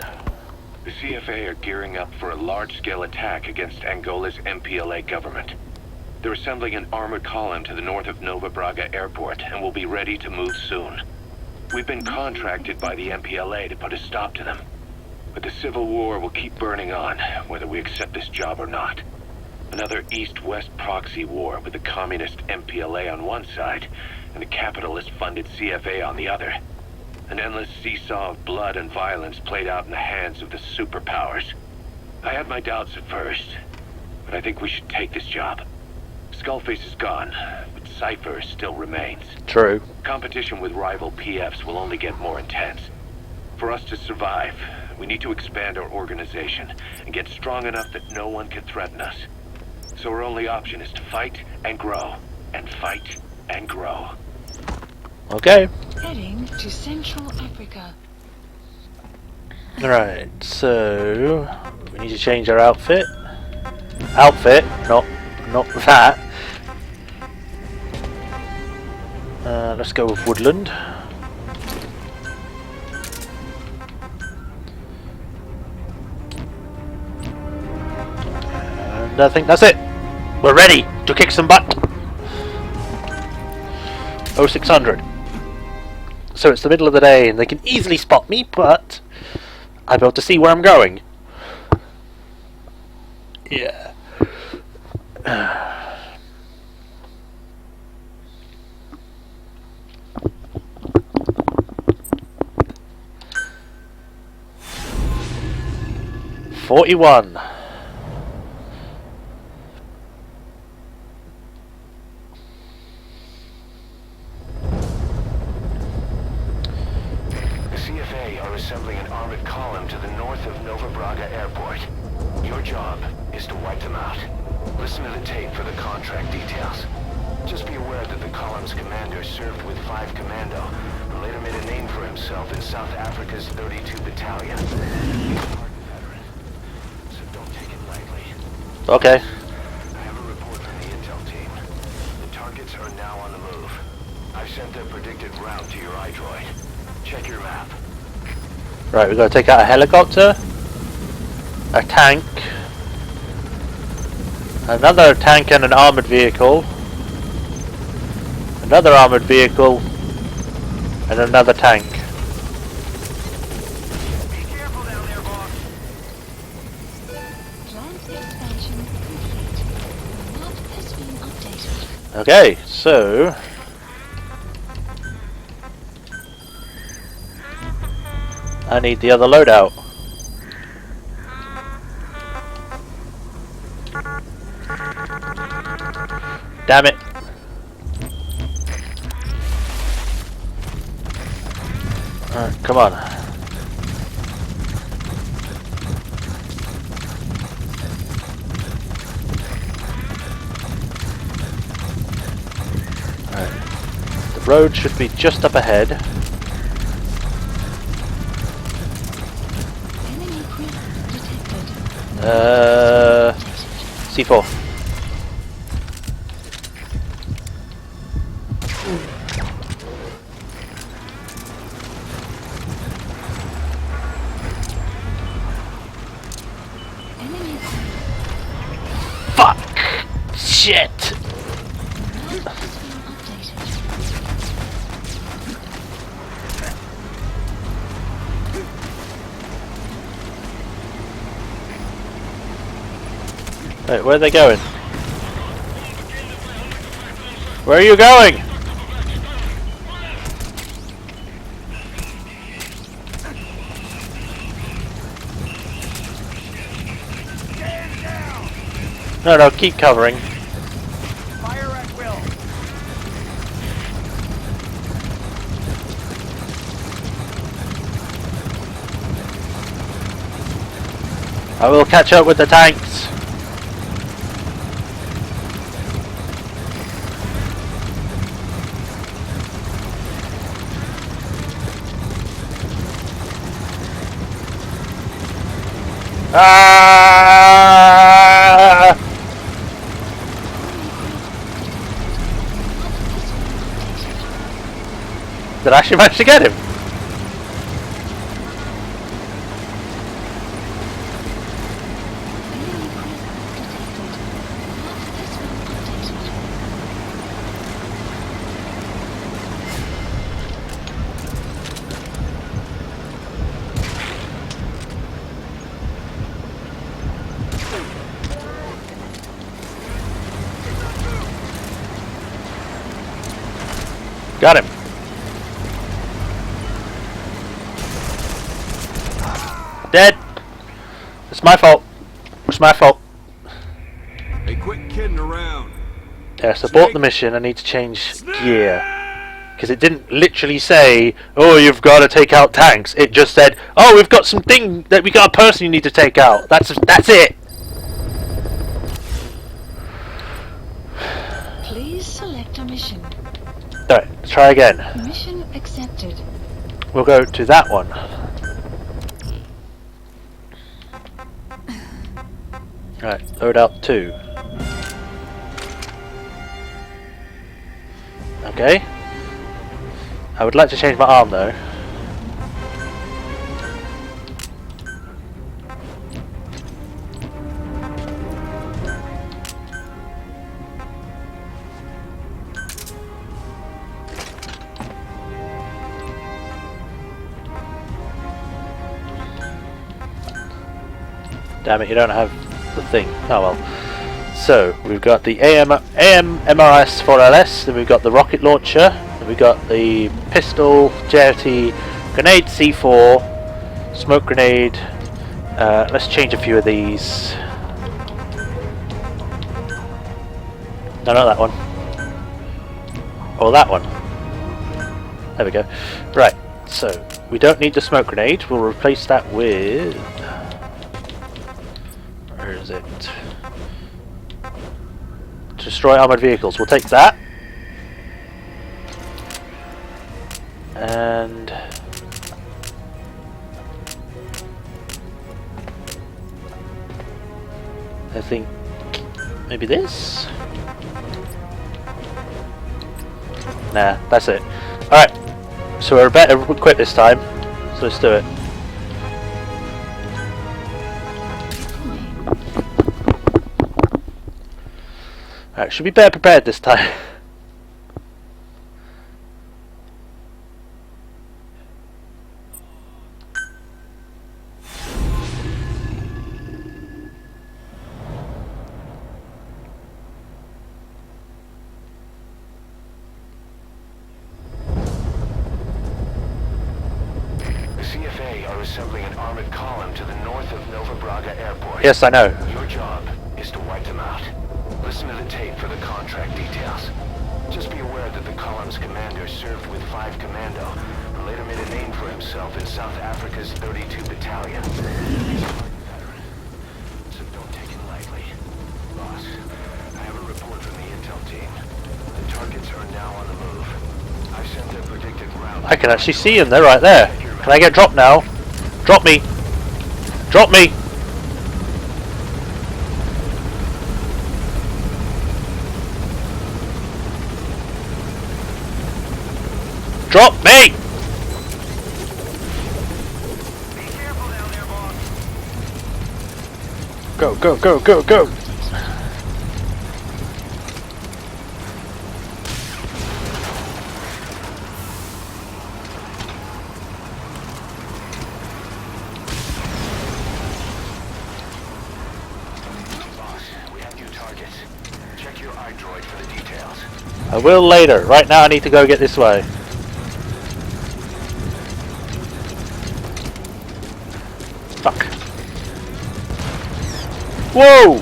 The CFA are gearing up for a large-scale attack against Angola's MPLA government. They're assembling an armored column to the north of Nova Braga Airport and will be ready to move soon. We've been contracted by the MPLA to put a stop to them. But the civil war will keep burning on, whether we accept this job or not. Another East-West proxy war with the communist MPLA on one side and the capitalist-funded CFA on the other. An endless seesaw of blood and violence played out in the hands of the superpowers. I had my doubts at first, but I think we should take this job. Skullface is gone, but Cypher still remains.
True.
Competition with rival PFs will only get more intense. For us to survive, we need to expand our organization and get strong enough that no one can threaten us. So our only option is to fight and grow, and fight and grow.
Okay.
Heading to Central Africa.
Right, so we need to change our outfit. Outfit, not that. Let's go with woodland. And I think that's it. We're ready to kick some butt. 0600. So it's the middle of the day and they can easily spot me, but I'll be able to see where I'm going. Yeah. $41.
The CFA are assembling an armored column to the north of Nova Braga Airport. Your job is to wipe them out. Listen to the tape for the contract details. Just be aware that the column's commander served with 5 Commando and later made a name for himself in South Africa's 32 Battalion. He's a hardened veteran, so don't take it lightly.
Okay.
I have a report from the intel team. The targets are now on the move. I've sent their predicted route to your iDroid. Check your map.
Right, we've got to take out a helicopter, a tank, another tank and an armoured vehicle, another armoured vehicle, and another tank.
Be careful down there, boss.
Plant expansion complete. Map has been updated.
Okay, so I need the other loadout. Damn it. Alright, come on. Alright. The road should be just up ahead.
Enemy presence detected.
C4.
Enemy
Fuck! Shit!
map has been updated.
Wait, where are they going? Where are you going? No, no, keep covering.
Fire at will.
I will catch up with the tanks. Ah! Did I actually manage to get him?
Enemy presence detected. Map has been updated.
Got him. Dead. It's my fault. It's my fault.
Hey, quit kidding around.
Yes, I bought the mission. I need to change gear. Because it didn't literally say, oh, you've got to take out tanks. It just said, oh, we've got something that we got a person you need to take out. That's it.
Please select a mission.
Alright, let's try again.
Mission accepted.
We'll go to that one. Right, load out 2. Okay. I would like to change my arm though. Damn it, you don't have the thing. Oh well. So, we've got the AMRS 4LS, then we've got the rocket launcher, then we've got the pistol, JRT, grenade C4, smoke grenade. Let's change a few of these. No, not that one. Or that one. There we go. Right, so we don't need the smoke grenade, we'll replace that with... Where is it? Destroy armored vehicles. We'll take that. And I think maybe this? Nah, that's it. Alright. So we're better equipped this time. So let's do it. Alright, should be better prepared this time.
assembling an armored column to the north of Nova Braga Airport.
Yes, I know.
Your job is to wipe them out. Listen to the tape for the contract details. Just be aware that the column's commander served with 5 Commando, and later made a name for himself in South Africa's 32 Battalion. He's a veteran, so don't take it lightly. Boss, I have a report from the intel team. The targets are now on the move. I sent their predicted route.
I can actually see them. They're right there. Can I get dropped now? Drop me. Drop me. Drop me!
Be careful down there, boss.
Go, go, go, go, go!
Boss, we have new targets. Check your iDroid for the details.
I will later. Right now I need to go get this way. Fuck. Whoa!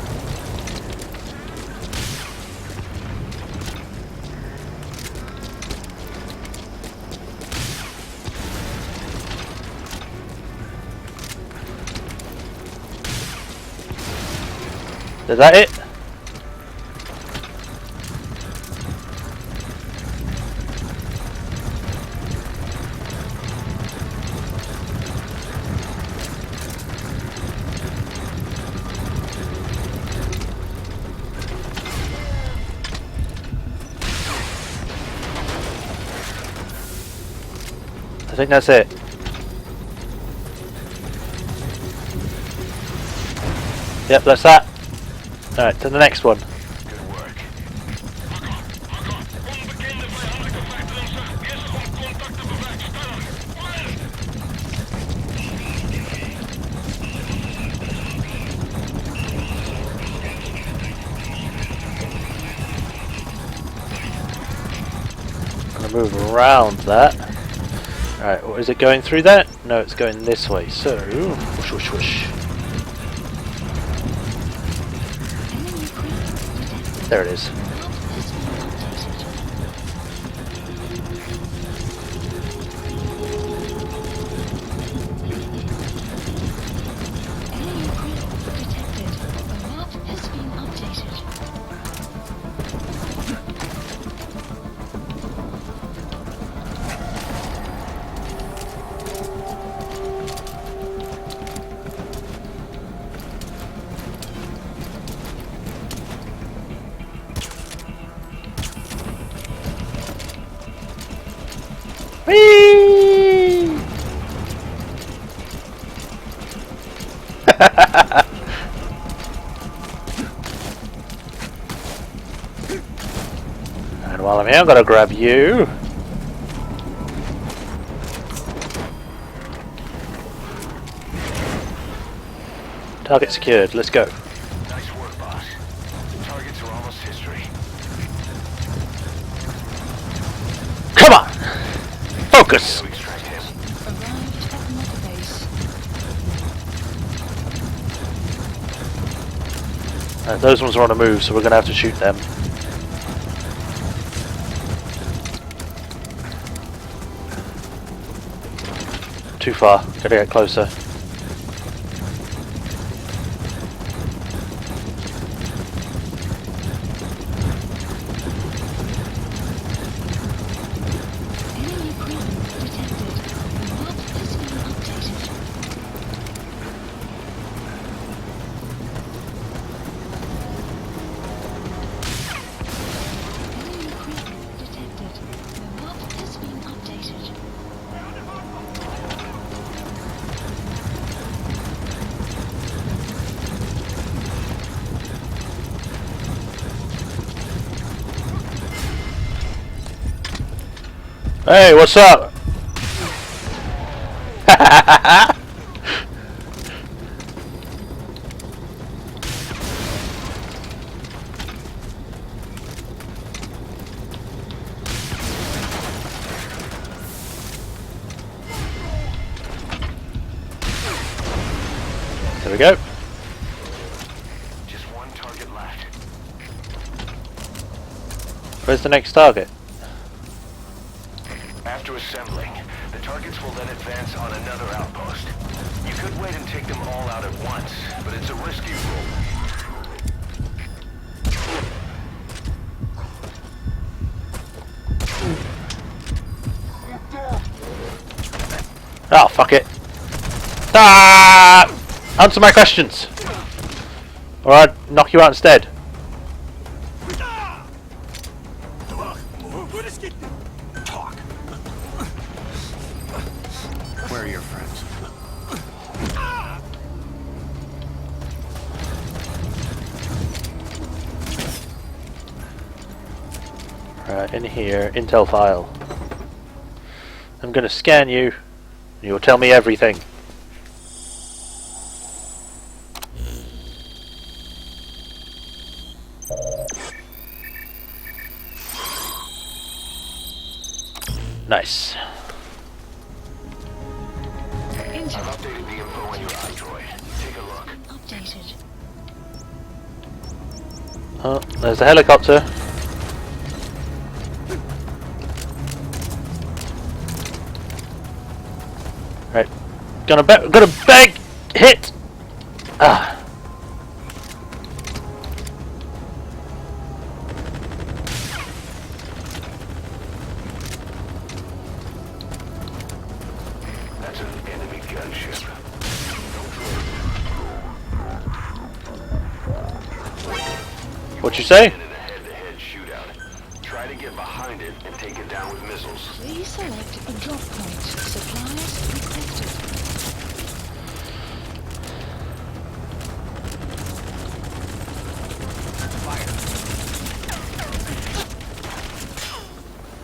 Is that it? I think that's it. Yep, that's that. Alright, to the next one.
Good work.
I'm gonna move around that. Alright, or is it going through that? No, it's going this way, so whoosh whoosh whoosh. There it is. Whee! And while I'm here, I'm gonna grab you. Target secured. Let's go.
Nice work, boss. Targets are almost history.
Come on! Focus!
To extract him.
Arrived at Mother Base.
Those ones are on a move, so we're gonna have to shoot them. Too far. Gotta get closer.
Enemy ground detected. The map has been updated. Enemy ground detected. The map has been updated.
Hey, what's up? we go.
Just one target left.
Where's the next target?
After assembling, the targets will then advance on another outpost. You could wait and take them all out at once, but it's a risky role.
Oh, fuck it. Ah! Answer my questions! Or I'd knock you out instead.
Where are your friends?
Right, in here, intel file. I'm gonna scan you. You'll tell me everything. Nice.
I've updated the info on your Android. Take a look.
Updated.
Oh, there's a helicopter. Right. Gonna bang! Hit! Ah.
That's an enemy gunship.
What'd you say?
In a head-to-head shootout. Try to get behind it and take it down with missiles.
Please select a drop point. Supplies requested.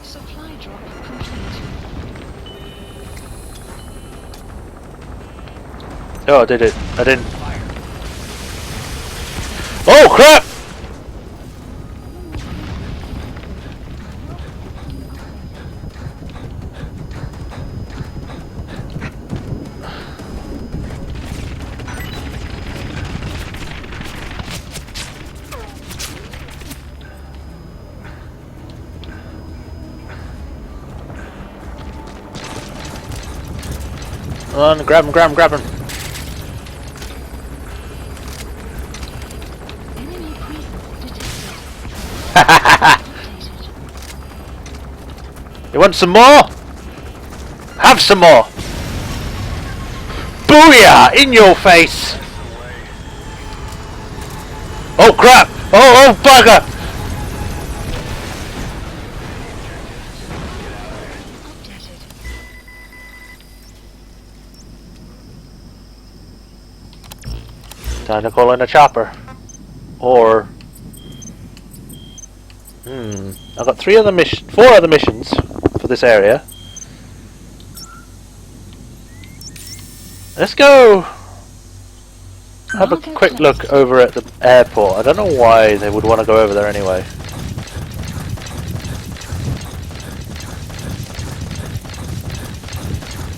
Supply drop complete.
Oh, I did it. I didn't. Oh, crap! Come on, grab him, grab him, grab him.
Enemy presence detected. Updated.
You want some more? Have some more! Booyah! In your face! Oh crap! Oh bugger!
Updated.
Time to call in a chopper. Or... I've got 4 other missions for this area. Let's go have a quick look over at the airport. I don't know why they would want to go over there anyway.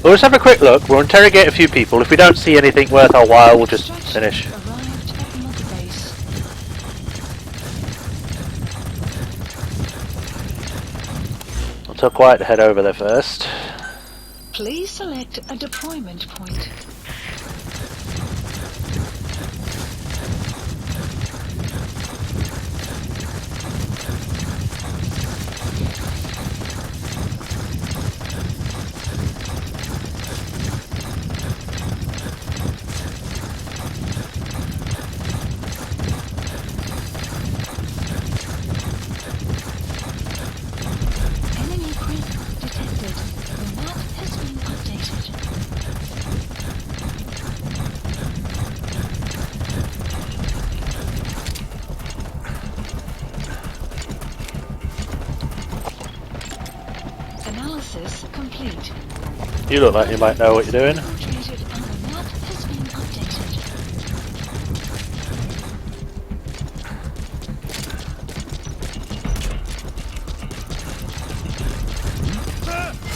We'll just have a quick look. We'll interrogate a few people. If we don't see anything worth our while, we'll just finish.
Arrived at mother base.
I'll tell Quiet to head over there first.
Please select a deployment point. Enemy presence detected. The map has been updated. Analysis complete.
You look like you might know what you're doing.
Located and the map has been updated.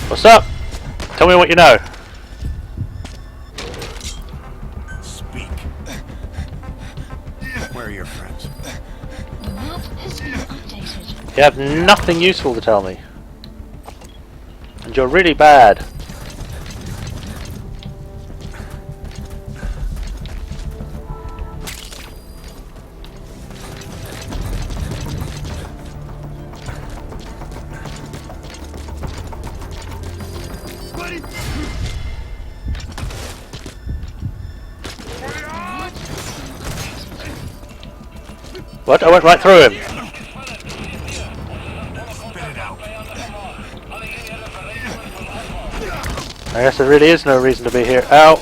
What's up? Tell me what you know.
Speak.
You have nothing useful to tell me. And you're really bad. What? I went right through him. I guess there really is no reason to be here. Ow!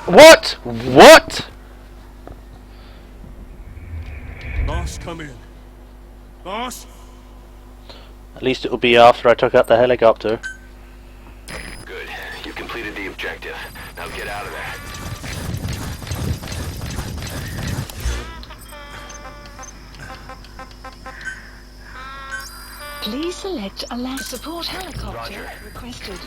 What? What?
Boss, come in. Boss?
At least it will be after I took out the helicopter.
Good. You've completed the objective. Now get out of there.
Please select a land support helicopter
Roger.
requested.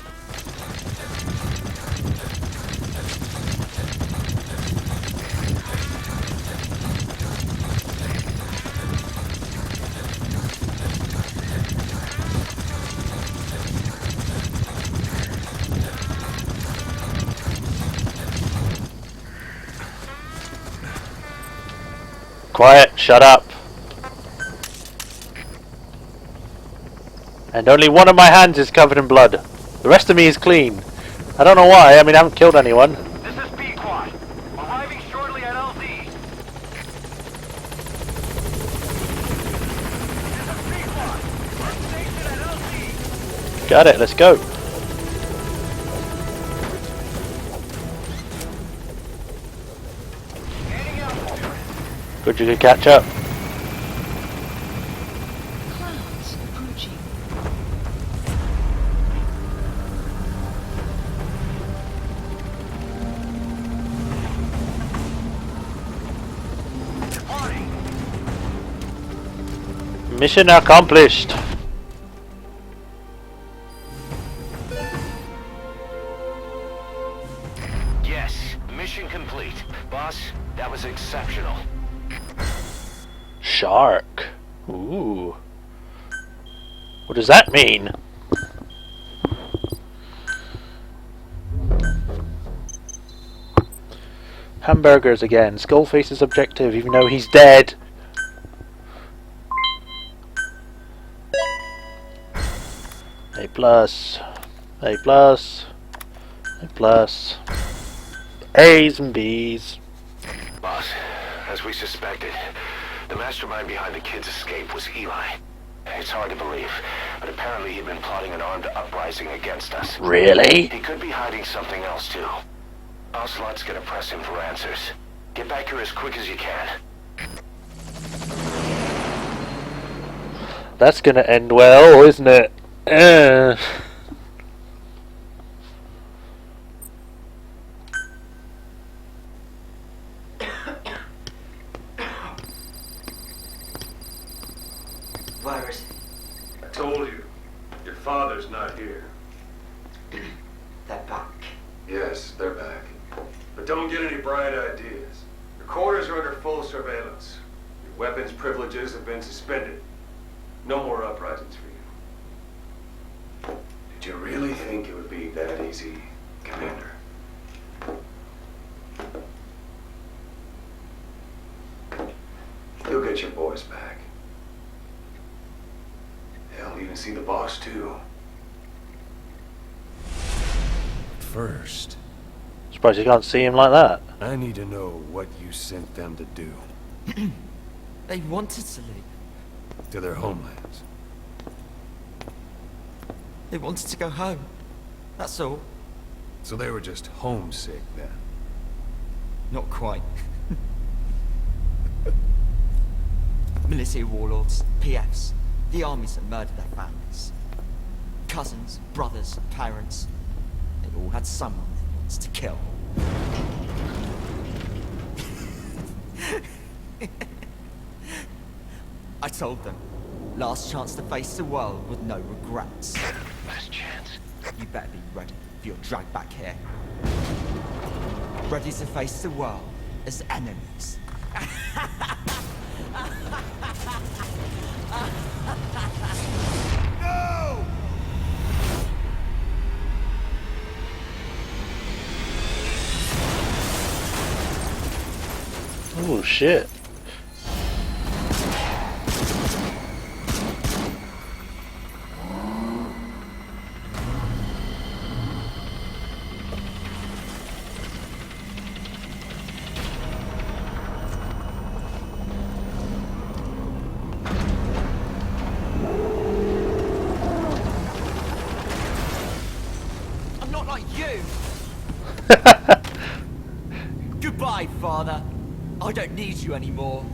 Quiet, shut up. And only one of my hands is covered in blood. The rest of me is clean. I don't know why, I mean I haven't killed anyone.
This is Pequod. Arriving shortly at LZ. This is Pequod. First station at LZ.
Got it, let's go.
Heading out.
Good you could catch up.
Clouds approaching.
Departing.
Mission accomplished.
Yes, mission complete. Boss, that was exceptional.
Shark. Ooh. What does that mean? Hamburgers again. Skullface's objective, even though he's dead. A plus. A plus. A plus. A's and B's.
Boss, as we suspected, the mastermind behind the kid's escape was Eli. It's hard to believe, but apparently he'd been plotting an armed uprising against us.
Really?
He could be hiding something else too. Ocelot's gonna press him for answers. Get back here as quick as you can.
That's gonna end well, isn't it?
Virus.
I told you, your father's not here.
They're back.
Yes, they're back. But don't get any bright ideas. Your quarters are under full surveillance. Your weapons privileges have been suspended. No more uprisings for you. Did you really think it would be that easy, Commander? You'll get your boys back. Hell, even see the boss too.
First,
Surprised you can't see him like that.
I need to know what you sent them to do.
They wanted to leave.
To their homelands.
They wanted to go home. That's all.
So they were just homesick then.
Not quite. Military warlords, PFs, the armies that murdered their families. Cousins, brothers, parents. They all had someone they wanted to kill. I told them, last chance to face the world with no regrets.
Last chance.
You better be ready for your drag back here. Ready to face the world as enemies.
shit.
I'm not like you! Goodbye, Father. I don't need you anymore.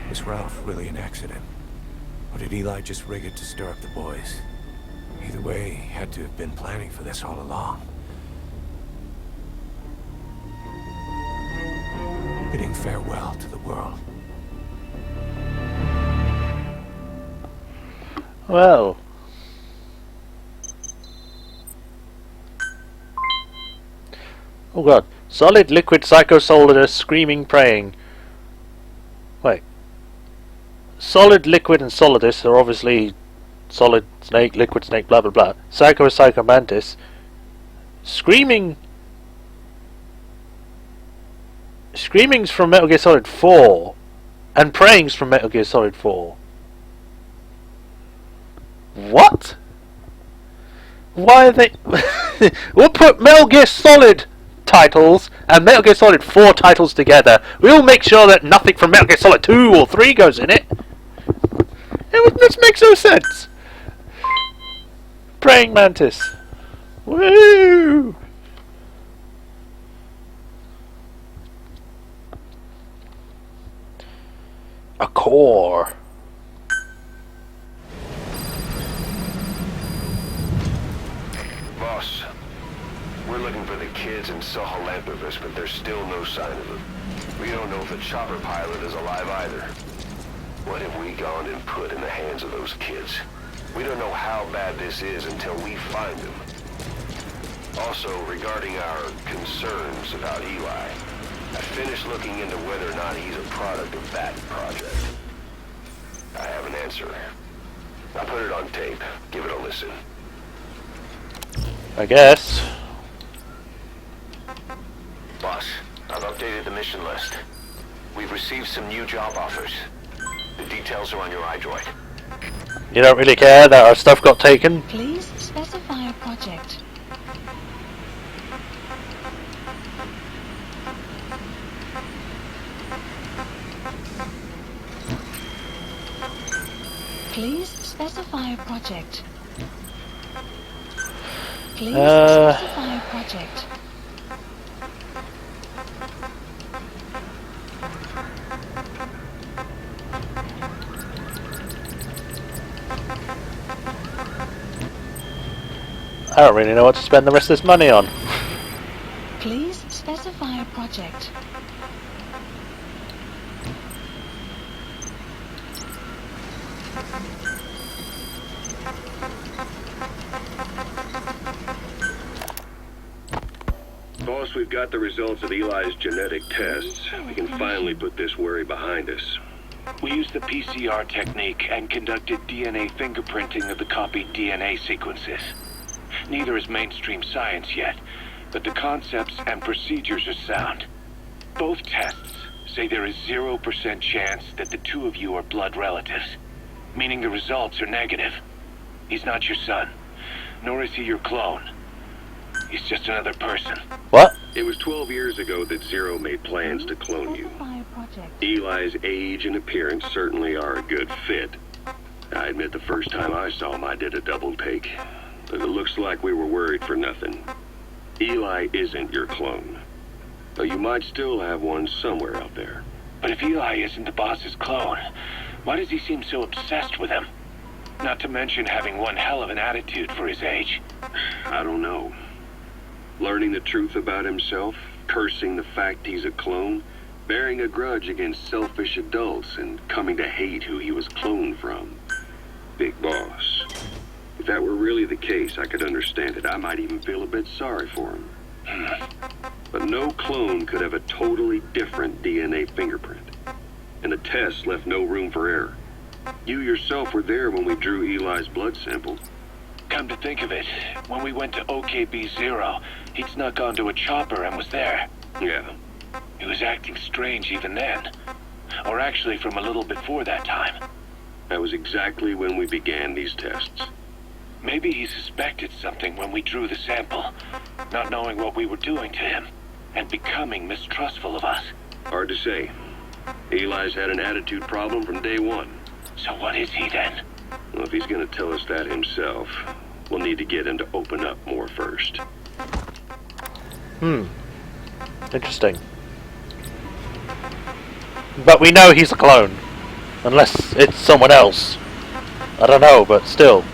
Was Ralph really an accident? Or did Eli just rig it to stir up the boys? Either way, he had to have been planning for this all along. Bidding farewell to the world.
Well. Oh god. Solid, liquid, psycho-solidus, screaming, praying. Wait. Solid, liquid, and solidus are obviously solid snake, liquid snake, blah blah blah. Psycho is psycho mantis. Screaming's from Metal Gear Solid 4. And praying's from Metal Gear Solid 4. What? Why are they... We'll put Metal Gear Solid titles and Metal Gear Solid 4 titles together. We'll make sure that nothing from Metal Gear Solid 2 or 3 goes in it. This makes no sense. Praying Mantis. Woo! A core.
Boss, we're looking for the kids in Sahalanthropus, but there's still no sign of them. We don't know if the chopper pilot is alive either. What have we gone and put in the hands of those kids? We don't know how bad this is until we find them. Also, regarding our concerns about Eli, I finished looking into whether or not he's a product of that project. I have an answer. I put it on tape. Give it a listen.
I guess.
Boss, I've updated the mission list. We've received some new job offers. The details are on your iDroid.
You don't really care that our stuff got taken?
Please specify a project. Please specify a project. Please specify a project.
I don't really know what to spend the rest of this money on.
Please specify a project.
Boss, we've got the results of Eli's genetic tests. We can finally put this worry behind us.
We used the PCR technique and conducted DNA fingerprinting of the copied DNA sequences. Neither is mainstream science yet, but the concepts and procedures are sound. Both tests say there is 0% chance that the two of you are blood relatives, meaning the results are negative. He's not your son, nor is he your clone. He's just another person.
What?
It was 12 years ago that Zero made plans to clone you. Eli's age and appearance certainly are a good fit. I admit the first time I saw him I did a double take. But it looks like we were worried for nothing. Eli isn't your clone. Though you might still have one somewhere out there.
But if Eli isn't the boss's clone, why does he seem so obsessed with him? Not to mention having one hell of an attitude for his age.
I don't know. Learning the truth about himself, cursing the fact he's a clone, bearing a grudge against selfish adults, and coming to hate who he was cloned from. Big boss. If that were really the case, I could understand it. I might even feel a bit sorry for him. But no clone could have a totally different DNA fingerprint. And the tests left no room for error. You yourself were there when we drew Eli's blood sample.
Come to think of it, when we went to OKB-0, he'd snuck onto a chopper and was there.
Yeah.
He was acting strange even then. Or actually from a little before that time.
That was exactly when we began these tests.
Maybe he suspected something when we drew the sample, not knowing what we were doing to him, and becoming mistrustful of us.
Hard to say. Eli's had an attitude problem from day one.
So what is he then?
Well, if he's gonna tell us that himself, we'll need to get him to open up more first.
Interesting. But we know he's a clone. Unless it's someone else. I don't know, but still.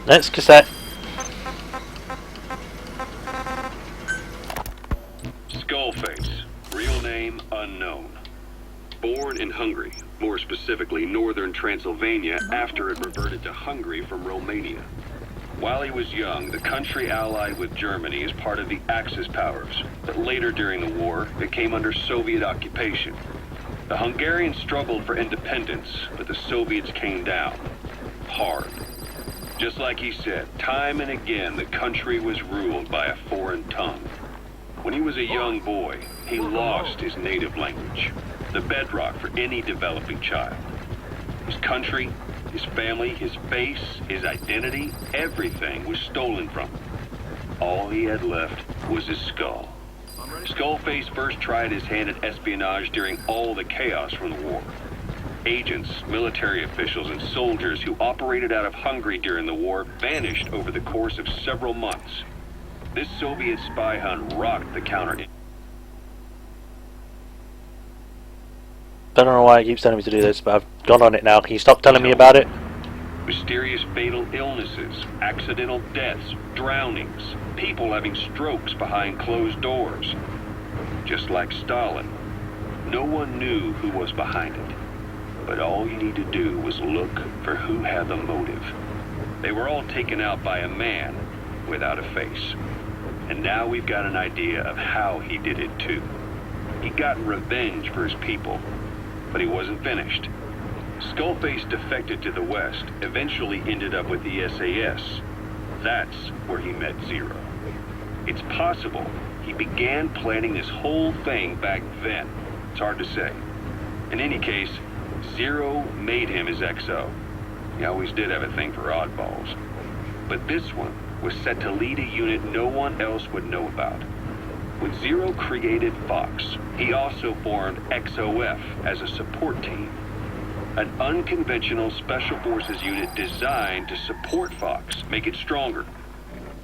Next cassette.
Skullface. Real name unknown. Born in Hungary, more specifically northern Transylvania, after it reverted to Hungary from Romania. While he was young, the country allied with Germany as part of the Axis powers, but later during the war, it came under Soviet occupation. The Hungarians struggled for independence, but the Soviets came down. Hard. Just like he said, time and again the country was ruled by a foreign tongue. When he was a young boy, he lost his native language, the bedrock for any developing child. His country, his family, his face, his identity, everything was stolen from him. All he had left was his skull. Skullface first tried his hand at espionage during all the chaos from the war. Agents, military officials, and soldiers who operated out of Hungary during the war vanished over the course of several months. This Soviet spy hunt rocked the counter.
Don't know why he keeps telling me to do this, but I've gone on it now. Can you stop telling me about it?
Mysterious fatal illnesses, accidental deaths, drownings, people having strokes behind closed doors. Just like Stalin, no one knew who was behind it. But all you need to do was look for who had the motive. They were all taken out by a man without a face. And now we've got an idea of how he did it too. He got revenge for his people, but he wasn't finished. Skullface defected to the West, eventually ended up with the SAS. That's where he met Zero. It's possible he began planning this whole thing back then. It's hard to say. In any case, Zero made him his XO. He always did have a thing for oddballs. But this one was set to lead a unit no one else would know about. When Zero created Fox, he also formed XOF as a support team. An unconventional special forces unit designed to support Fox, make it stronger,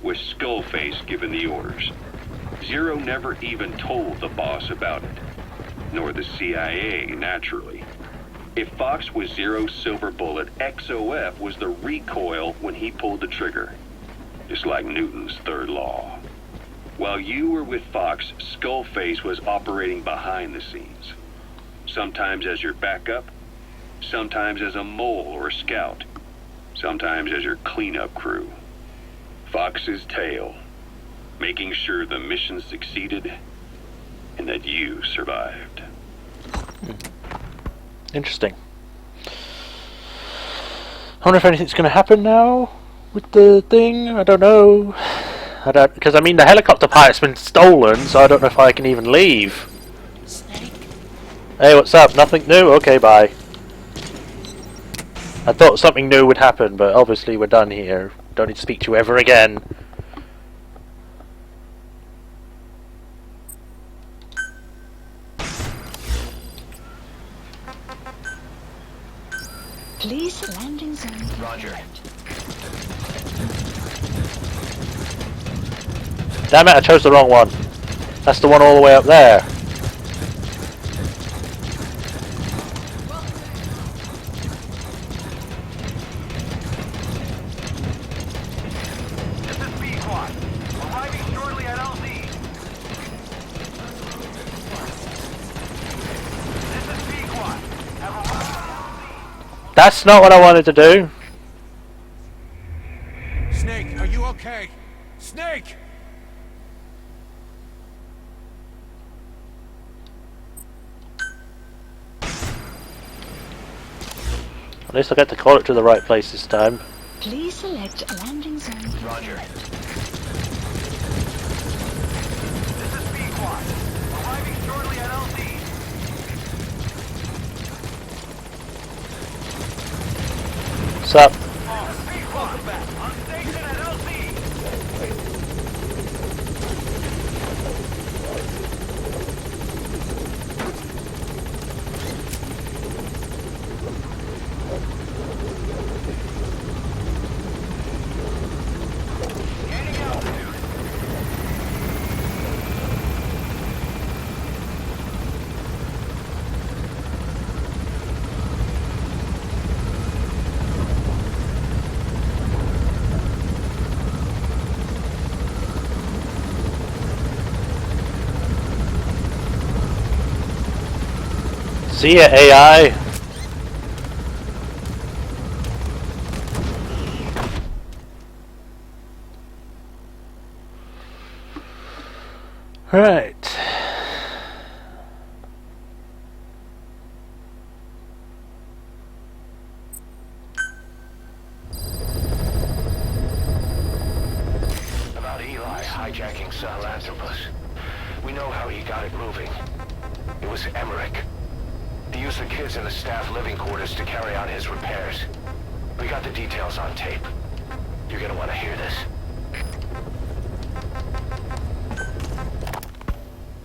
with Skullface giving the orders. Zero never even told the boss about it, nor the CIA, naturally. If Fox was Zero's silver bullet, XOF was the recoil when he pulled the trigger. Just like Newton's third law. While you were with Fox, Skullface was operating behind the scenes. Sometimes as your backup, sometimes as a mole or a scout, sometimes as your cleanup crew. Fox's tale, making sure the mission succeeded and that you survived.
Interesting. I wonder if anything's going to happen now with the thing. I don't know. Because I mean the helicopter pilot's been stolen, so I don't know if I can even leave.
Snake?
Hey, what's up? Nothing new? Okay, bye. I thought something new would happen, but obviously we're done here. Don't need to speak to you ever again.
Please landing zone.
Roger.
Damn it, I chose the wrong one. That's the one all the way up there.
This is B-Squad. Arriving shortly at LZ. This is B-Squad. Have arrived.
That's not what I wanted to do.
Snake, are you okay? Snake!
At least I get to call it to the right place this time.
Please select landing zone.
Roger.
This is B-Squad. Arriving shortly at LZ.
What's up?
Welcome back. On station at LZ. Gaining altitude.
See ya, AI. Right.
About Eli hijacking Sahelanthropus. We know how he got it moving. It was Emmerich. He used the kids in the staff living quarters to carry out his repairs. We got the details on tape. You're gonna want to hear this.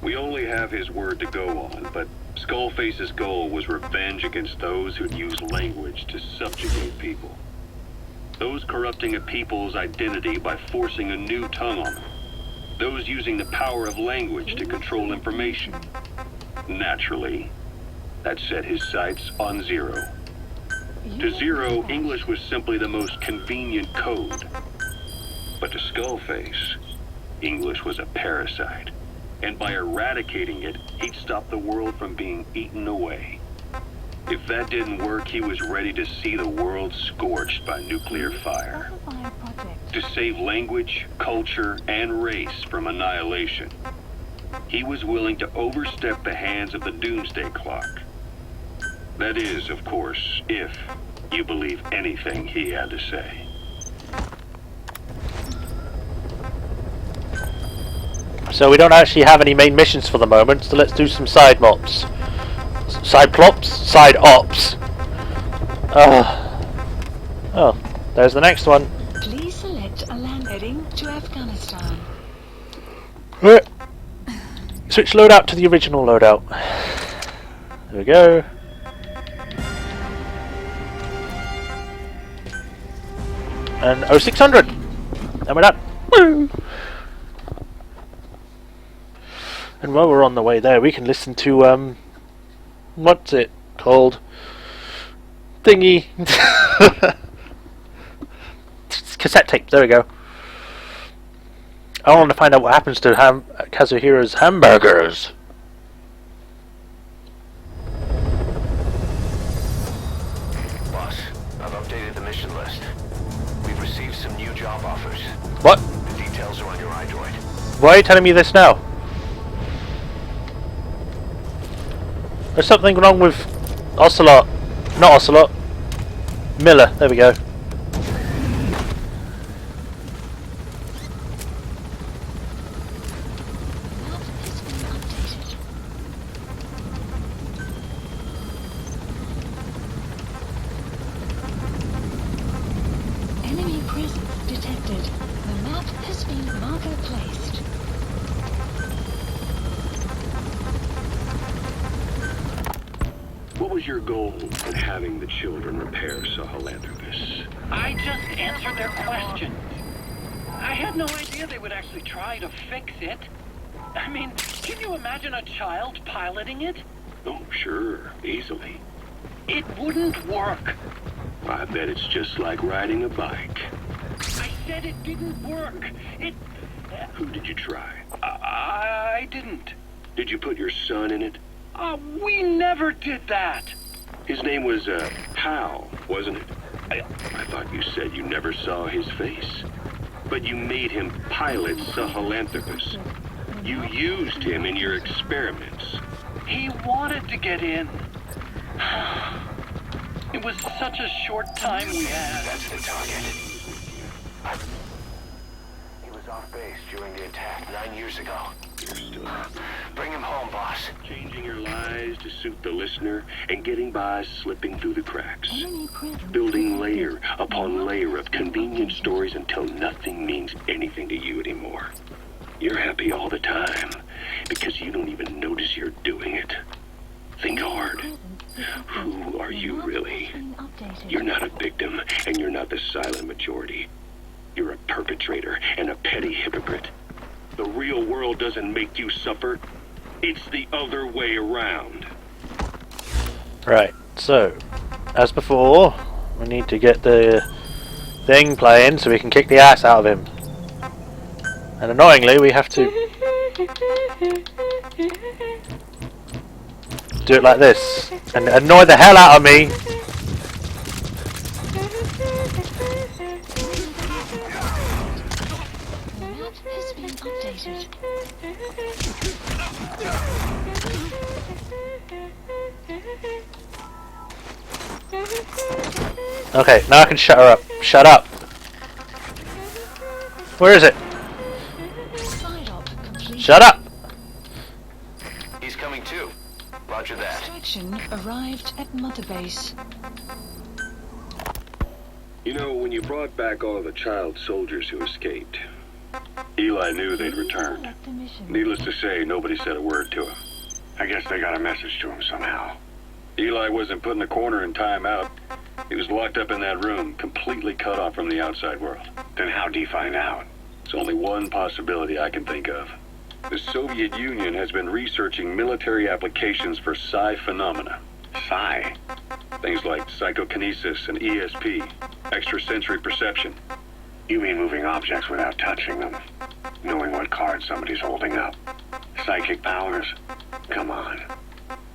We only have his word to go on, but Skullface's goal was revenge against those who'd use language to subjugate people. Those corrupting a people's identity by forcing a new tongue on them. Those using the power of language to control information. Naturally, that set his sights on Zero. To Zero, English was simply the most convenient code. But to Skullface, English was a parasite. And by eradicating it, he'd stop the world from being eaten away. If that didn't work, he was ready to see the world scorched by nuclear fire. To save language, culture, and race from annihilation, he was willing to overstep the hands of the doomsday clock. That is, of course, if you believe anything he had to say.
So we don't actually have any main missions for the moment, so let's do some side mops. Side plops? Side ops. Oh, there's the next one.
Please select a land heading to Afghanistan.
Right. Switch loadout to the original loadout. There we go. And 0600. And we're done. Woo! And while we're on the way there, we can listen to what's it called? Thingy. Cassette tape. There we go. I want to find out what happens to Kazuhira's hamburgers.
Boss, I've updated the mission list. We've received some new job offers.
What?
The details are on your iDroid.
Why are you telling me this now? There's something wrong with Ocelot. Not Ocelot. Miller. There we go.
Enemy presence detected. The map has been marker placed.
What was your goal in having the children repair Sahelanthropus?
I just answered their questions. I had no idea they would actually try to fix it. I mean, can you imagine a child piloting it?
Oh, sure. Easily.
It wouldn't work.
I bet it's just like riding a bike.
I said it didn't work.
Who did you try?
I didn't.
Did you put your son in it?
We never did that.
His name was, Hal, wasn't it? I thought you said you never saw his face. But you made him pilot Sahelanthropus. You used him in your experiments.
He wanted to get in. It was such a short time we had.
That's the target. He was off base during the attack 9 years ago. Bring him home, boss.
Changing your lies to suit the listener and getting by slipping through the cracks. Building layer upon layer of convenient stories until nothing means anything to you anymore. You're happy all the time because you don't even notice you're doing it. Think hard. Who are you really? You're not a victim and you're not the silent majority. You're a perpetrator and a petty hypocrite. The real world doesn't make you suffer. It's the other way around.
Right, so, as before, we need to get the thing playing so we can kick the ass out of him. And annoyingly, we have to do it like this and annoy the hell out of me. Okay, now I can shut her up. Shut up. Where is it? Shut up.
He's coming too. Roger that.
Extraction arrived at Mother Base.
You know, when you brought back all of the child soldiers who escaped, Eli knew they'd returned. Needless to say, nobody said a word to him.
I guess they got a message to him somehow.
Eli wasn't put in a corner in timeout. He was locked up in that room, completely cut off from the outside world.
Then how'd he find out?
There's only one possibility I can think of. The Soviet Union has been researching military applications for psi phenomena.
Psi?
Things like psychokinesis and ESP, extrasensory perception.
You mean moving objects without touching them? Knowing what card somebody's holding up? Psychic powers? Come on.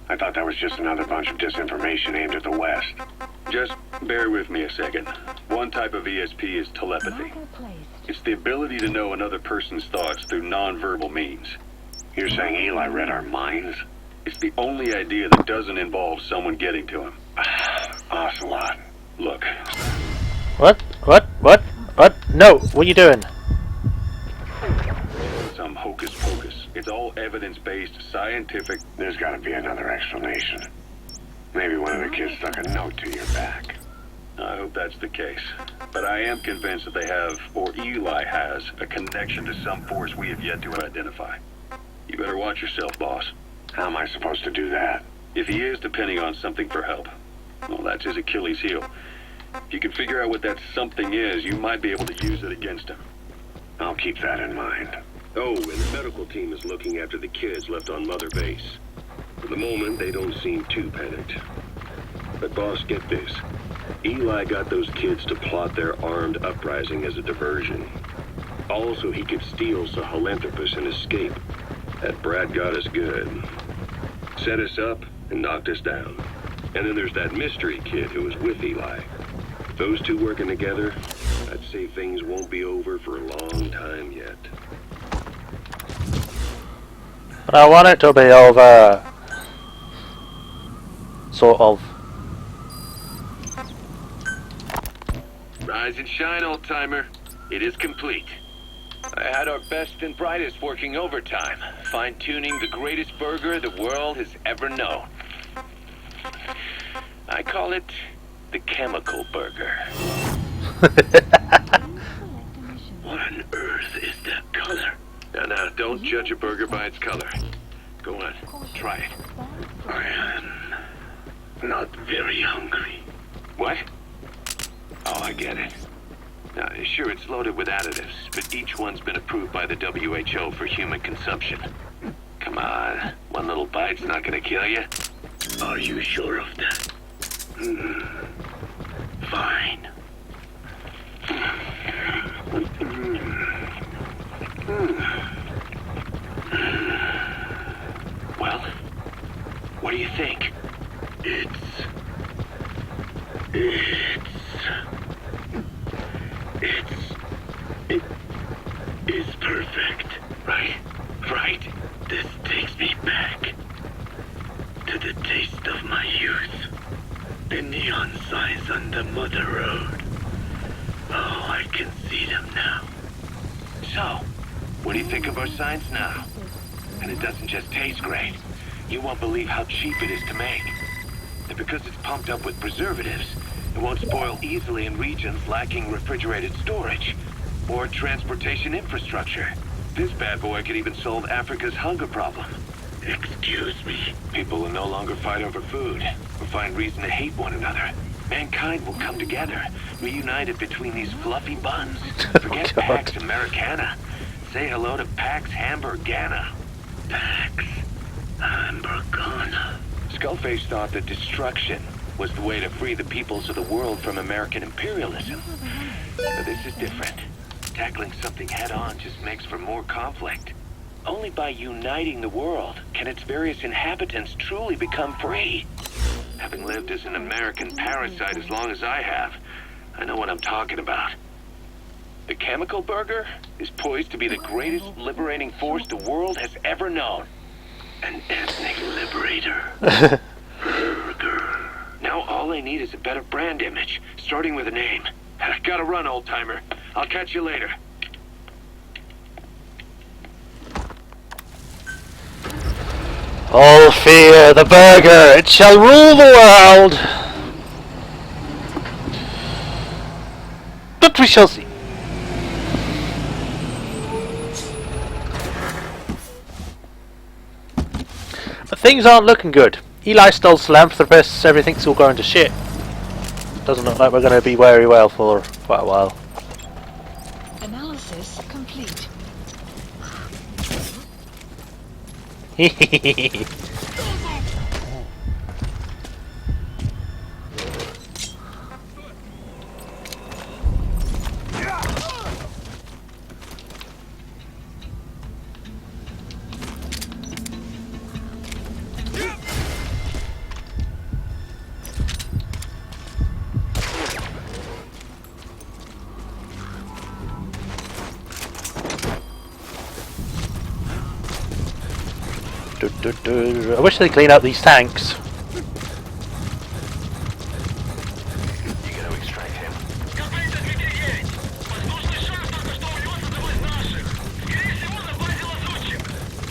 I thought that was just another bunch of disinformation aimed at the West.
Just bear with me a second. One type of ESP is telepathy. It's the ability to know another person's thoughts through non-verbal means.
You're saying Eli read our minds?
It's the only idea that doesn't involve someone getting to him.
Ocelot.
Look.
What? No, what are you doing?
Some hocus pocus. It's all evidence-based, scientific.
There's gotta be another explanation. Maybe one of the kids stuck a note to your back.
I hope that's the case. But I am convinced that they have, or Eli has, a connection to some force we have yet to identify. You better watch yourself, boss.
How am I supposed to do that?
If he is depending on something for help, well, that's his Achilles heel. If you can figure out what that something is, you might be able to use it against him.
I'll keep that in mind.
Oh, and the medical team is looking after the kids left on Mother Base. For the moment, they don't seem too panicked. But boss, get this. Eli got those kids to plot their armed uprising as a diversion. Also, he could steal Sahelanthropus and escape. That brat got us good. Set us up and knocked us down. And then there's that mystery kid who was with Eli. Those two working together, I'd say things won't be over for a long time yet.
But I want it to be over. Sort of.
Rise and shine, old-timer. It is complete.
I had our best and brightest working overtime, fine-tuning the greatest burger the world has ever known. I call it the chemical burger.
What on earth is that color? Now, don't judge a burger by its color. Go on, try it.
not very hungry.
What? Oh, I get it. Sure, it's loaded with additives, but each one's been approved by the WHO for human consumption. Come on, one little bite's not gonna kill you.
Are you sure of that? Fine.
Well, what do you think?
It is perfect.
Right.
This takes me back to the taste of my youth. The neon signs on the mother road. Oh, I can see them now.
So, what do you think of our signs now? And it doesn't just taste great. You won't believe how cheap it is to make. And because it's pumped up with preservatives, it won't spoil easily in regions lacking refrigerated storage or transportation infrastructure. This bad boy could even solve Africa's hunger problem.
Excuse me?
People will no longer fight over food or find reason to hate one another. Mankind will come together, reunited between these fluffy buns. Forget Pax Americana. Say hello to Pax Hamburgana.
Pax Hamburgana.
Skullface thought that destruction was the way to free the peoples of the world from American imperialism. But this is different. Tackling something head-on just makes for more conflict. Only by uniting the world can its various inhabitants truly become free. Having lived as an American parasite as long as I have, I know what I'm talking about. The chemical burger is poised to be the greatest liberating force the world has ever known.
An ethnic liberator. Burger.
Now all I need is a better brand image, starting with a name. I gotta run, old-timer. I'll catch you later.
All fear the burger, it shall rule the world. But we shall see. But things aren't looking good. Eli stole philanthropists, everything's all going to shit. Doesn't look like we're going to be very well for quite a while.
Analysis complete.
Hehehehe. I wish they'd clean up these tanks.
You gonna extract him?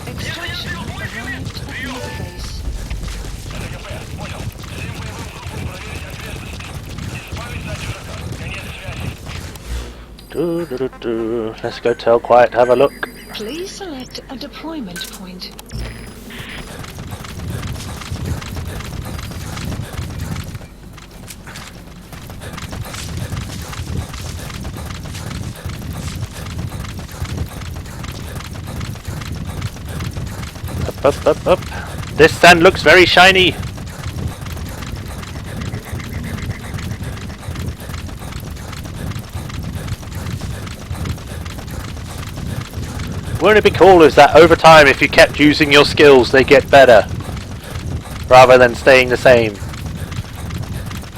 Extraction arrived at the base.
Let's go tell Quiet to have a look.
Please select a deployment point.
Up. This sand looks very shiny. Wouldn't it be cool is that over time, if you kept using your skills, they get better rather than staying the same?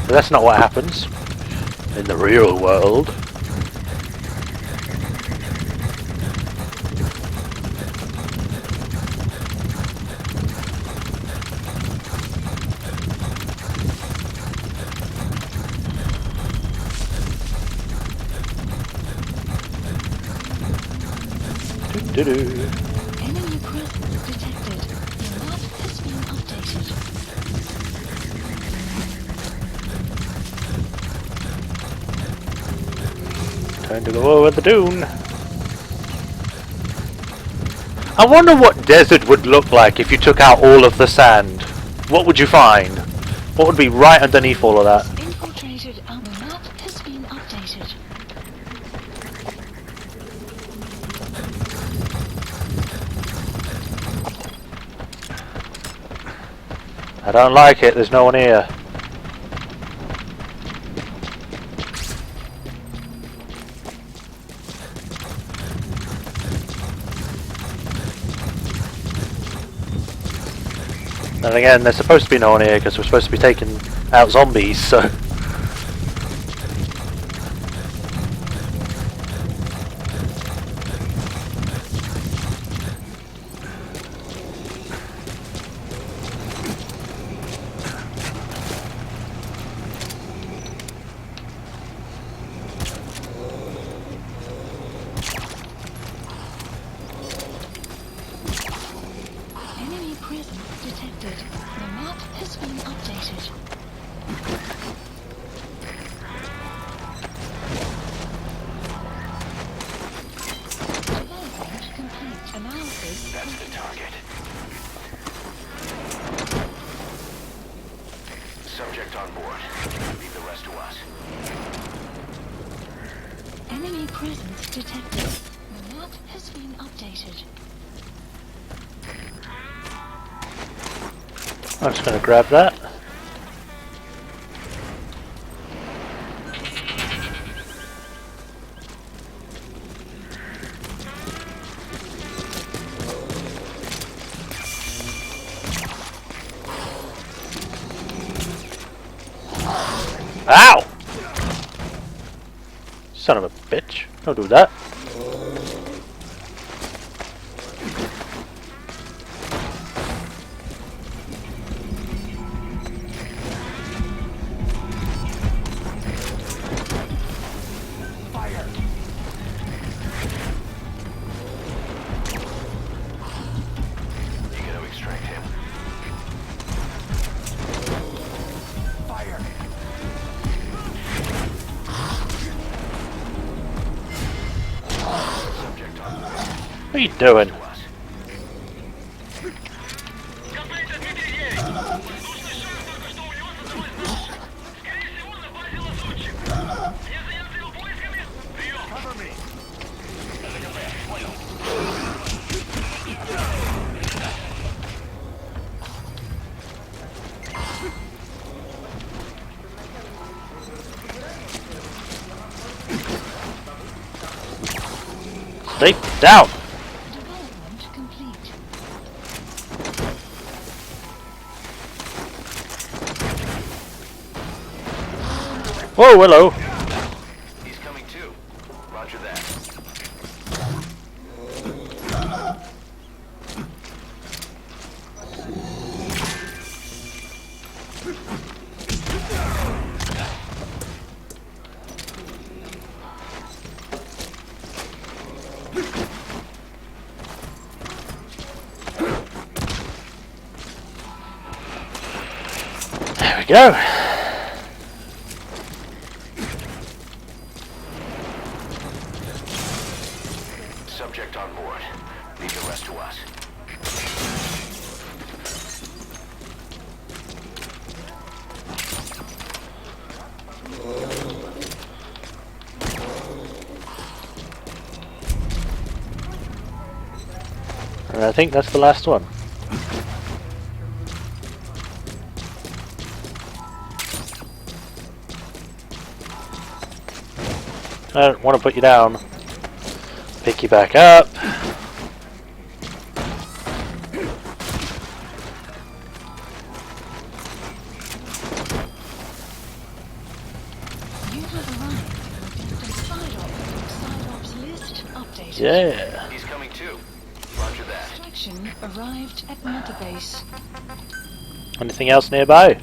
But that's not what happens in the real world.
Enemy presence detected. Your map has been updated.
Time to go over the dune. I wonder what desert would look like if you took out all of the sand. What would you find? What would be right underneath all of that?
Infiltrated our map has been updated.
I don't like it, there's no one here. And again, there's supposed to be no one here because we're supposed to be taking out zombies, so...
Enemy presence detected. The map has been updated. Development complete. Analysis.
That's the target. Subject on board. Leave the rest to us.
Enemy presence detected. The map has been updated.
I'm just going to grab that. Ow! Son of a bitch. Don't do that.
You gotta extract him. Fire! Subject on board.
What are you doing?
To us. Cover me.
Stay down!
Development complete.
Whoa, hello!
He's coming too. Roger that.
There we go!
Subject on board. Leave the rest to us.
And I think that's the last one. I don't want to put you down. Pick you back up.
You have arrived. Side ops list updated.
Yeah.
He's coming too. Roger that.
Extraction arrived at Mother Base.
Anything else nearby?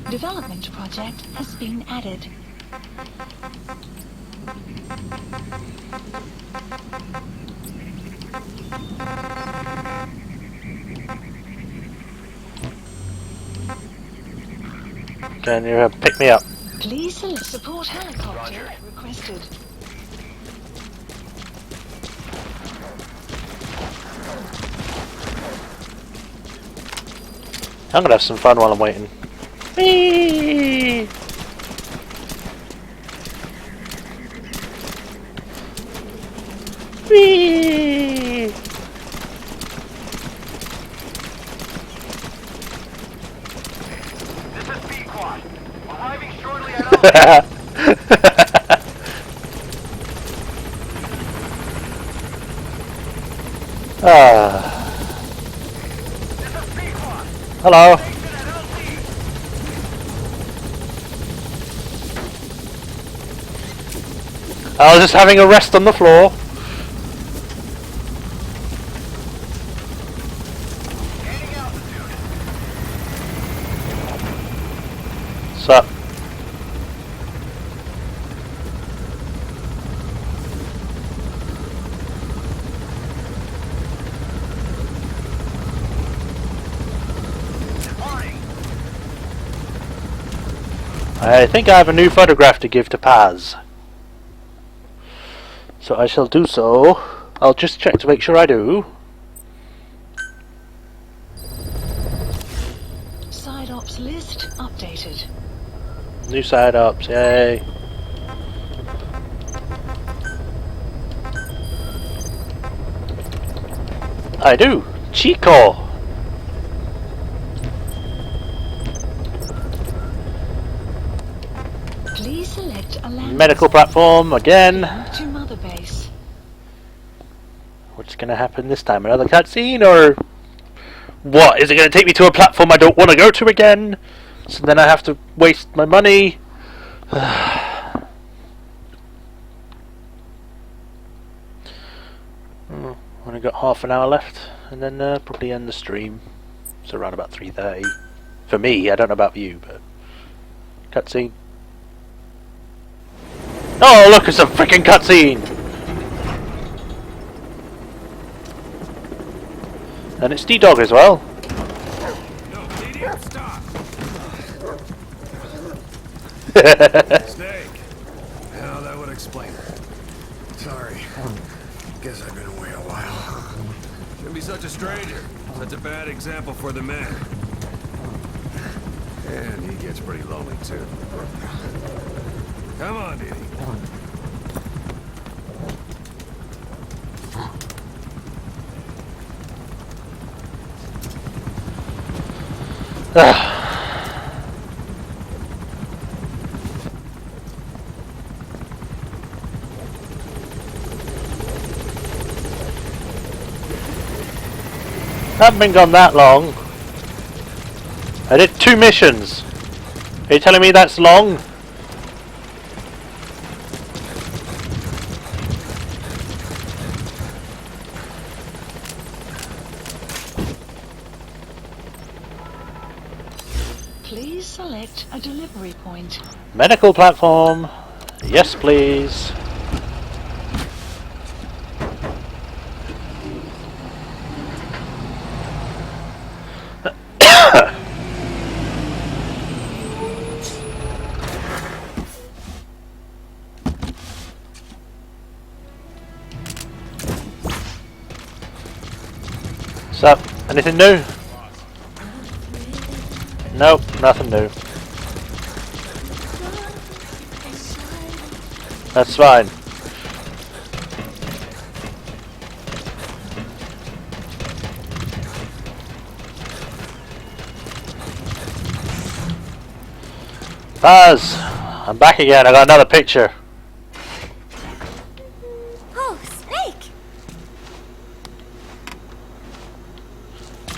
Development project has been added.
Can you pick me up?
Please select support helicopter
Roger.
requested.
I'm gonna have some fun while I'm waiting. Whee! Whee!
This is B-Quad. Arriving shortly at
Hello. I was just having a rest on the floor. Sup? I think I have a new photograph to give to Paz. So I shall do so. I'll just check to make sure I do.
Side ops list updated.
New side ups, yay. I do. Chico.
Please select a land
Medical platform again.
to Mother Base.
What's going to happen this time? Another cutscene, or what? Is it going to take me to a platform I don't want to go to again? So then I have to waste my money. Only got half an hour left, and then probably end the stream. So around about 3:30 for me. I don't know about you, but cutscene. Oh, look, it's a freaking cutscene! And it's D-Dog as well.
No, idiot, stop! Snake. Well, that would explain it. Sorry. Guess I've been away a while. Shouldn't be such a stranger. Such a bad example for the men. And he gets pretty lonely, too. Come on, Diddy.
Haven't been gone that long. I did 2 missions. Are you telling me that's long?
Please select a delivery point.
Medical platform. Yes, please. What's up? Anything new? Nope, nothing new. That's fine. Buzz! I'm back again, I got another picture.
Oh, Snake!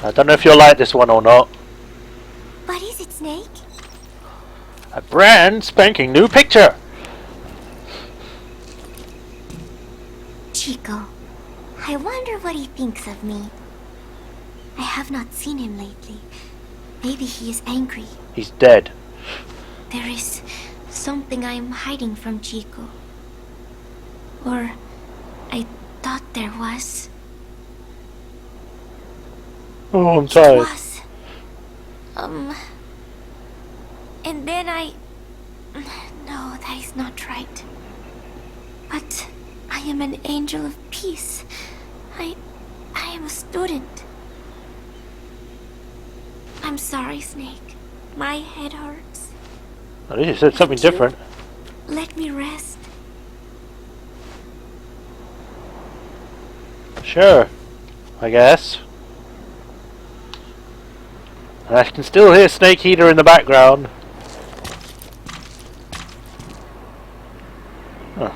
I don't know if you'll like this one or not.
What is it, Snake?
A brand spanking new picture!
Chico. I wonder what he thinks of me. I have not seen him lately. Maybe he is angry.
He's dead.
There is something I am hiding from Chico. Or I thought there was.
Oh, I'm tired.
It was. And then I... No, that is not right. But I am an angel of peace. I am a student. I'm sorry, Snake. My head hurts.
At least you said something different.
Let me rest.
Sure, I guess. And I can still hear Snake Eater in the background. Huh.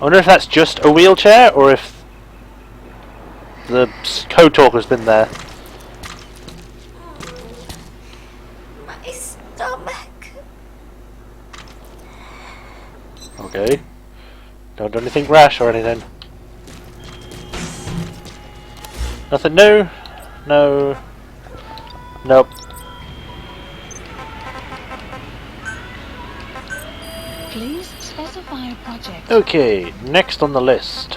I wonder if that's just a wheelchair or if the code talker's been there.
My stomach.
Okay. Don't do anything rash or anything. Nothing new? No. Nope.
Please specify a project.
Okay, next on the list.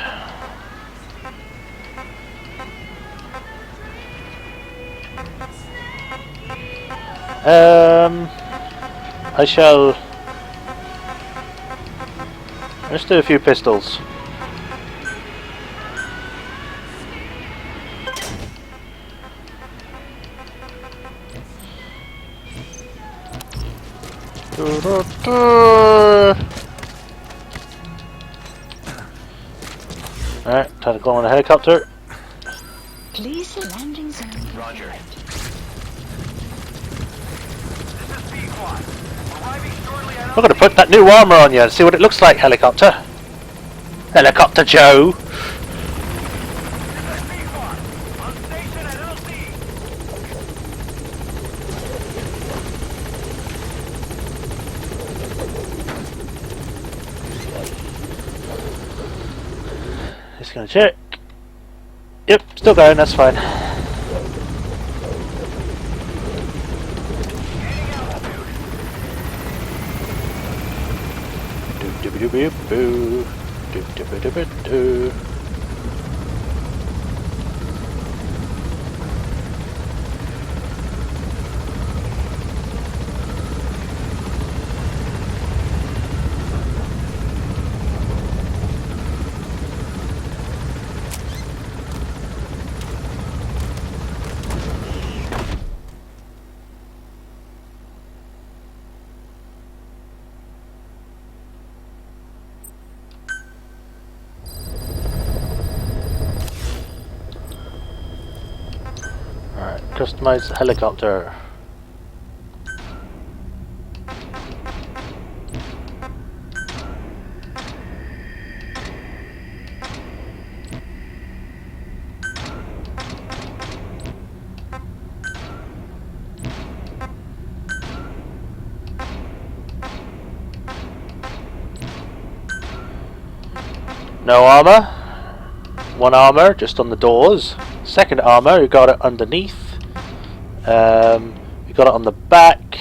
I shall... Let's do a few pistols. Alright, time to go on a helicopter.
Please landing zone.
Roger.
I'm gonna put that new armor on you and see what it looks like, helicopter. Helicopter Joe. Just gonna check. Yep, still going, that's fine. Doo-doo-doo-doo-doo. Doo-doo-doo-doo-doo. Customize helicopter. No armor. One armor just on the doors. Second armor, you got it underneath. We got it on the back.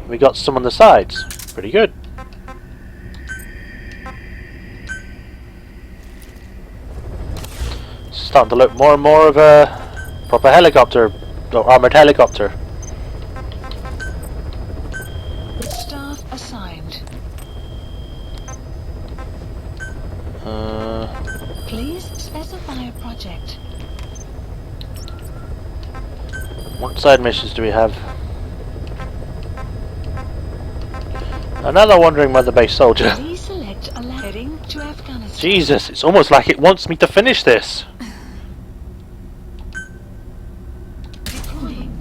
We got some on the sides. Pretty good. Starting to look more and more of a proper helicopter, or armored helicopter.
Staff assigned. Please specify a project.
What side missions do we have? Another wandering mother base soldier.
Please select a heading to Afghanistan.
Jesus, it's almost like it wants me to finish this.
Deploying.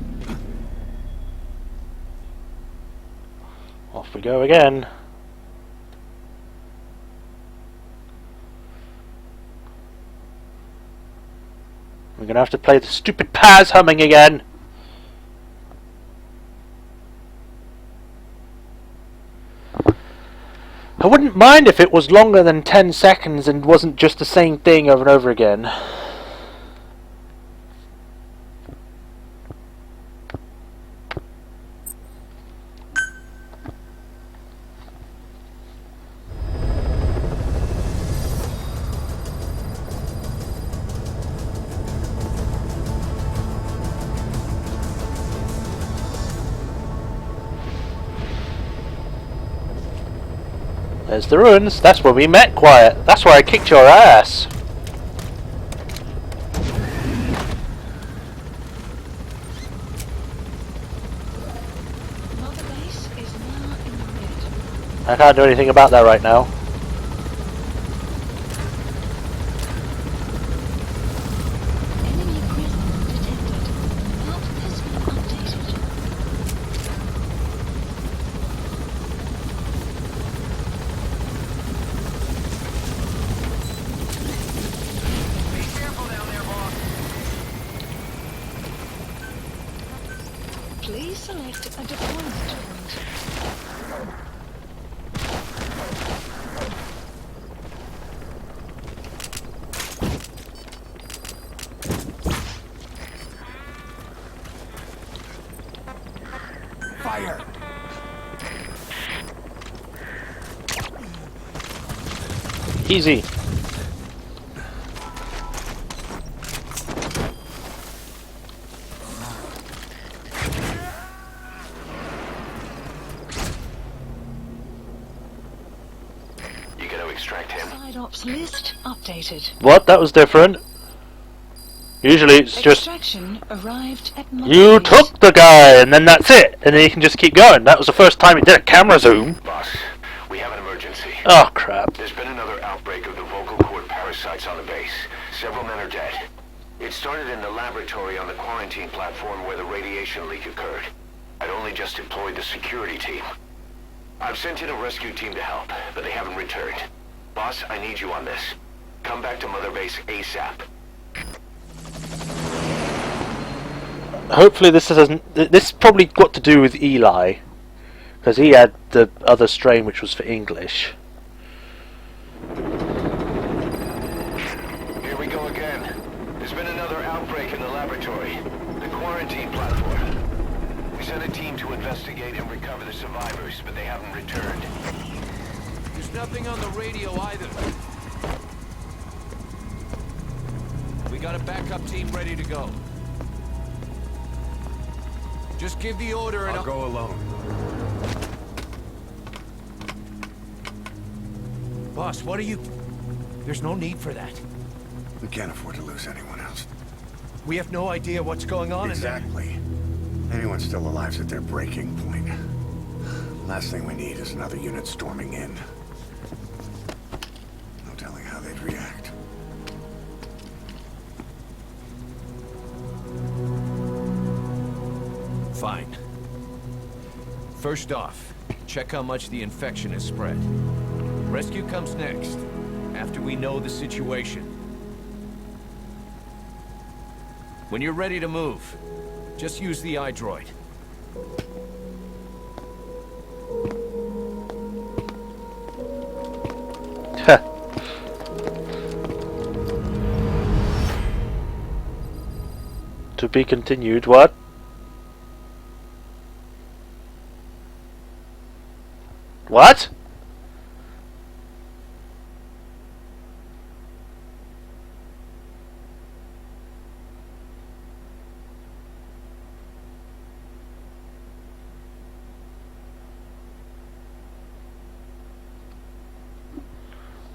Off we go again. We're gonna have to play the stupid Paz humming again. I wouldn't mind if it was longer than 10 seconds and wasn't just the same thing over and over again. There's the ruins. That's where we met, Quiet. That's where I kicked your ass. I can't do anything about that right now.
Enemy presence detected. Map has been updated.
Be careful down there, boss.
Please select a deployment point.
Fire!
Easy.
You gonna extract him?
Side ops list updated.
What? That was different. Usually it's just
Extraction arrived at
you took the guy and then that's it, and then you can just keep going. That was the first time it did a camera zoom.
Boss, we have an emergency.
Oh crap.
There's been another outbreak of the vocal cord parasites on the base. Several men are dead. It started in the laboratory on the quarantine platform where the radiation leak occurred. I'd only just deployed the security team. I've sent in a rescue team to help, but they haven't returned. Boss, I need you on this. Come back to Mother Base ASAP.
Hopefully this hasn't. This probably got to do with Eli, because he had the other strain which was for English.
Here we go again. There's been another outbreak in the laboratory. The quarantine platform. We sent a team to investigate and recover the survivors, but they haven't returned.
There's nothing on the radio either. We got a backup team ready to go. Just give the order and I'll go alone. Boss, what are you... There's no need for that.
We can't afford to lose anyone else.
We have no idea what's going on
Exactly. Anyone still alive's at their breaking point. Last thing we need is another unit storming in. No telling how they'd react.
Fine. First off, check how much the infection has spread. Rescue comes next, after we know the situation. When you're ready to move, just use the iDroid.
To be continued, what? What?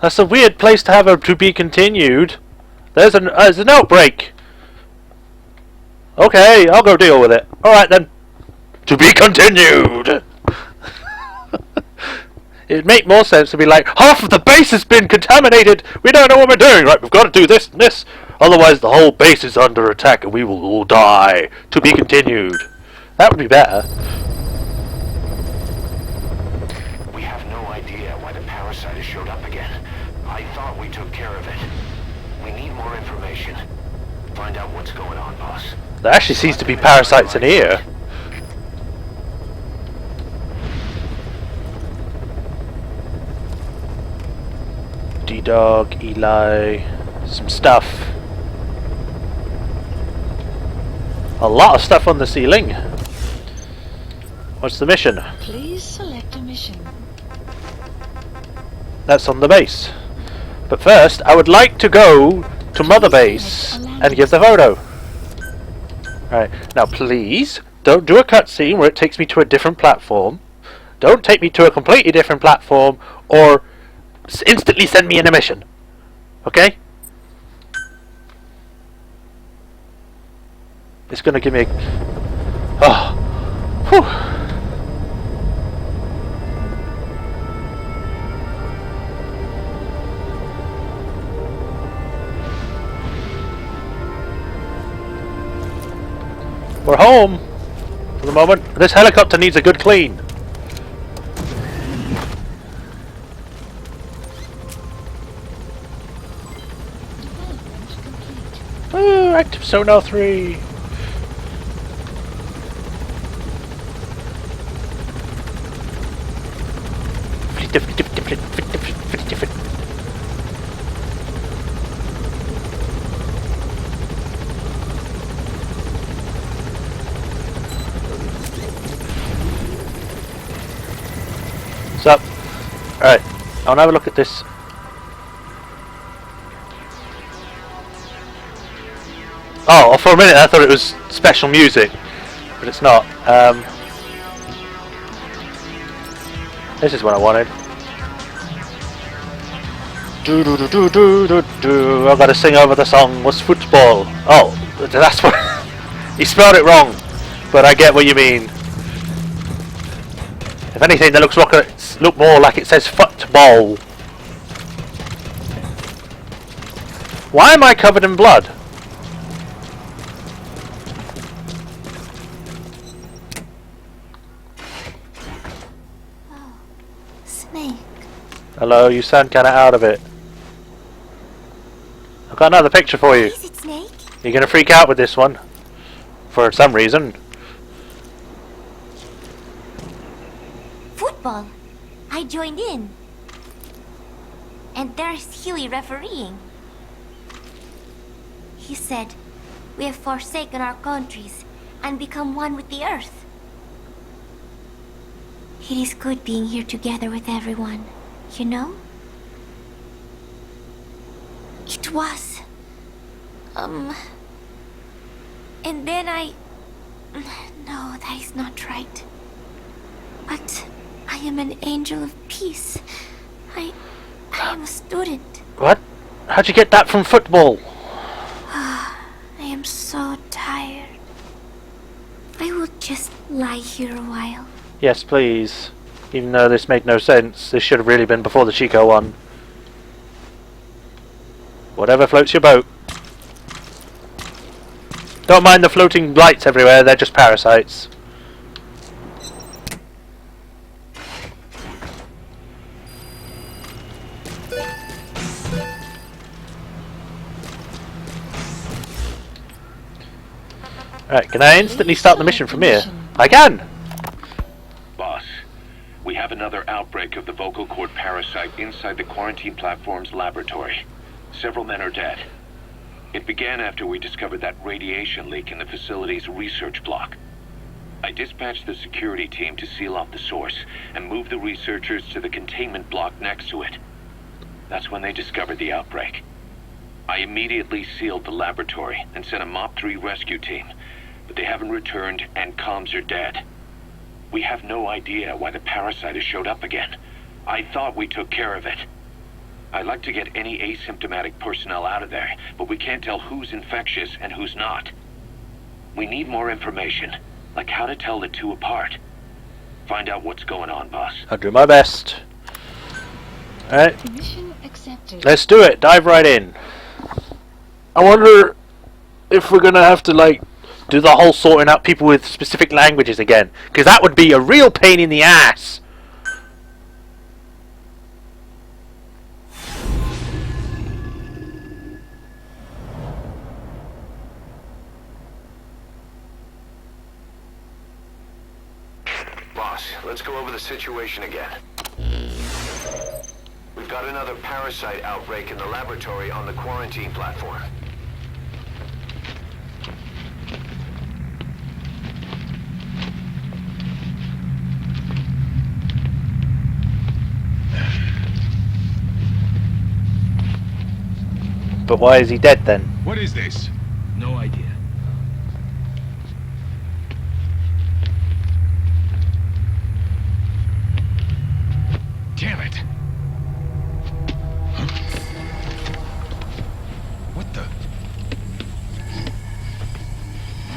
That's a weird place to have a to be continued. There's an outbreak. Okay, I'll go deal with it. Alright then. To be continued. It'd make more sense to be like, half of the base has been contaminated. We don't know what we're doing. Right, we've got to do this and this. Otherwise the whole base is under attack and we will all die. To be continued. That would be better.
We have no idea why the parasite has showed up again. I thought we took care of it. We need more information. Find out what's going on, boss.
There actually seems to be parasites in here. D-Dog, Eli, some stuff. A lot of stuff on the ceiling. What's the mission?
Please select a mission.
That's on the base. But first, I would like to go to Mother Base and give the photo. Alright, now please, don't do a cutscene where it takes me to a different platform. Don't take me to a completely different platform, or instantly send me in a mission. Okay? It's gonna give me a... Oh. Whew. We're home for the moment. This helicopter needs a good clean. Ooh, active sonar 3. What's up? Alright, I'll have a look at this. Oh, for a minute I thought it was special music, but it's not. This is what I wanted. Do do do do do do do. I've got to sing over the song. Was football? Oh, that's what. He spelled it wrong, but I get what you mean. If anything, that look more like it says football. Why am I covered in blood?
Snake.
Hello, you sound kinda out of it. I've got another picture for you.
Is it Snake?
You're gonna freak out with this one. For some reason.
Football. I joined in. And there's Huey refereeing. He said, "We have forsaken our countries and become one with the earth." It is good being here together with everyone, you know? It was. And then no, that is not right. But I am an angel of peace. I am a student.
What? How'd you get that from football?
I am so tired. I will just lie here a while.
Yes, please. Even though this made no sense, this should have really been before the Chico one. Whatever floats your boat. Don't mind the floating lights everywhere, they're just parasites. Right, can I instantly start the mission from here? I can!
Boss, we have another outbreak of the vocal cord parasite inside the quarantine platform's laboratory. Several men are dead. It began after we discovered that radiation leak in the facility's research block. I dispatched the security team to seal off the source and move the researchers to the containment block next to it. That's when they discovered the outbreak. I immediately sealed the laboratory and sent a MOP 3 rescue team, but they haven't returned and comms are dead. We have no idea why the parasite has showed up again. I thought we took care of it. I'd like to get any asymptomatic personnel out of there, but we can't tell who's infectious and who's not. We need more information, like how to tell the two apart. Find out what's going on, boss.
I'll do my best. Alright.
Mission accepted.
Let's do it. Dive right in. I wonder if we're gonna have to, like, do the whole sorting out people with specific languages again. Because that would be a real pain in the ass.
Boss, let's go over the situation again. We've got another parasite outbreak in the laboratory on the quarantine platform.
But why is he dead then?
What is this? No idea. Damn it! What the?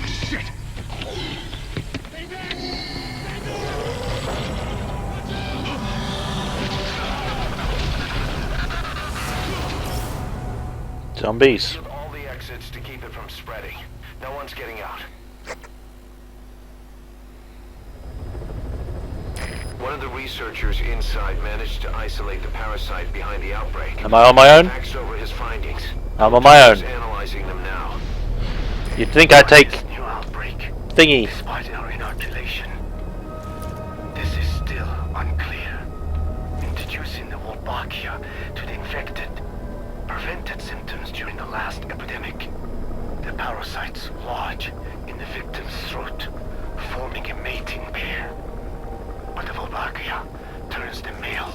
Shit!
Zombies.
Sealed all the exits to keep it from spreading. No one's getting out. One of the researchers inside managed to isolate the parasite behind the outbreak.
Am I on my own?
Faxed over his findings.
I'm on my own.
He's analyzing them now.
You'd think I'd take
New outbreak.
thingy.
Despite our inoculation, this is still unclear. Introducing the Wolbachia to the infected prevented symptoms during the last epidemic. The parasites lodge in the victim's throat, forming a mating pair. But the Wolbachia turns the male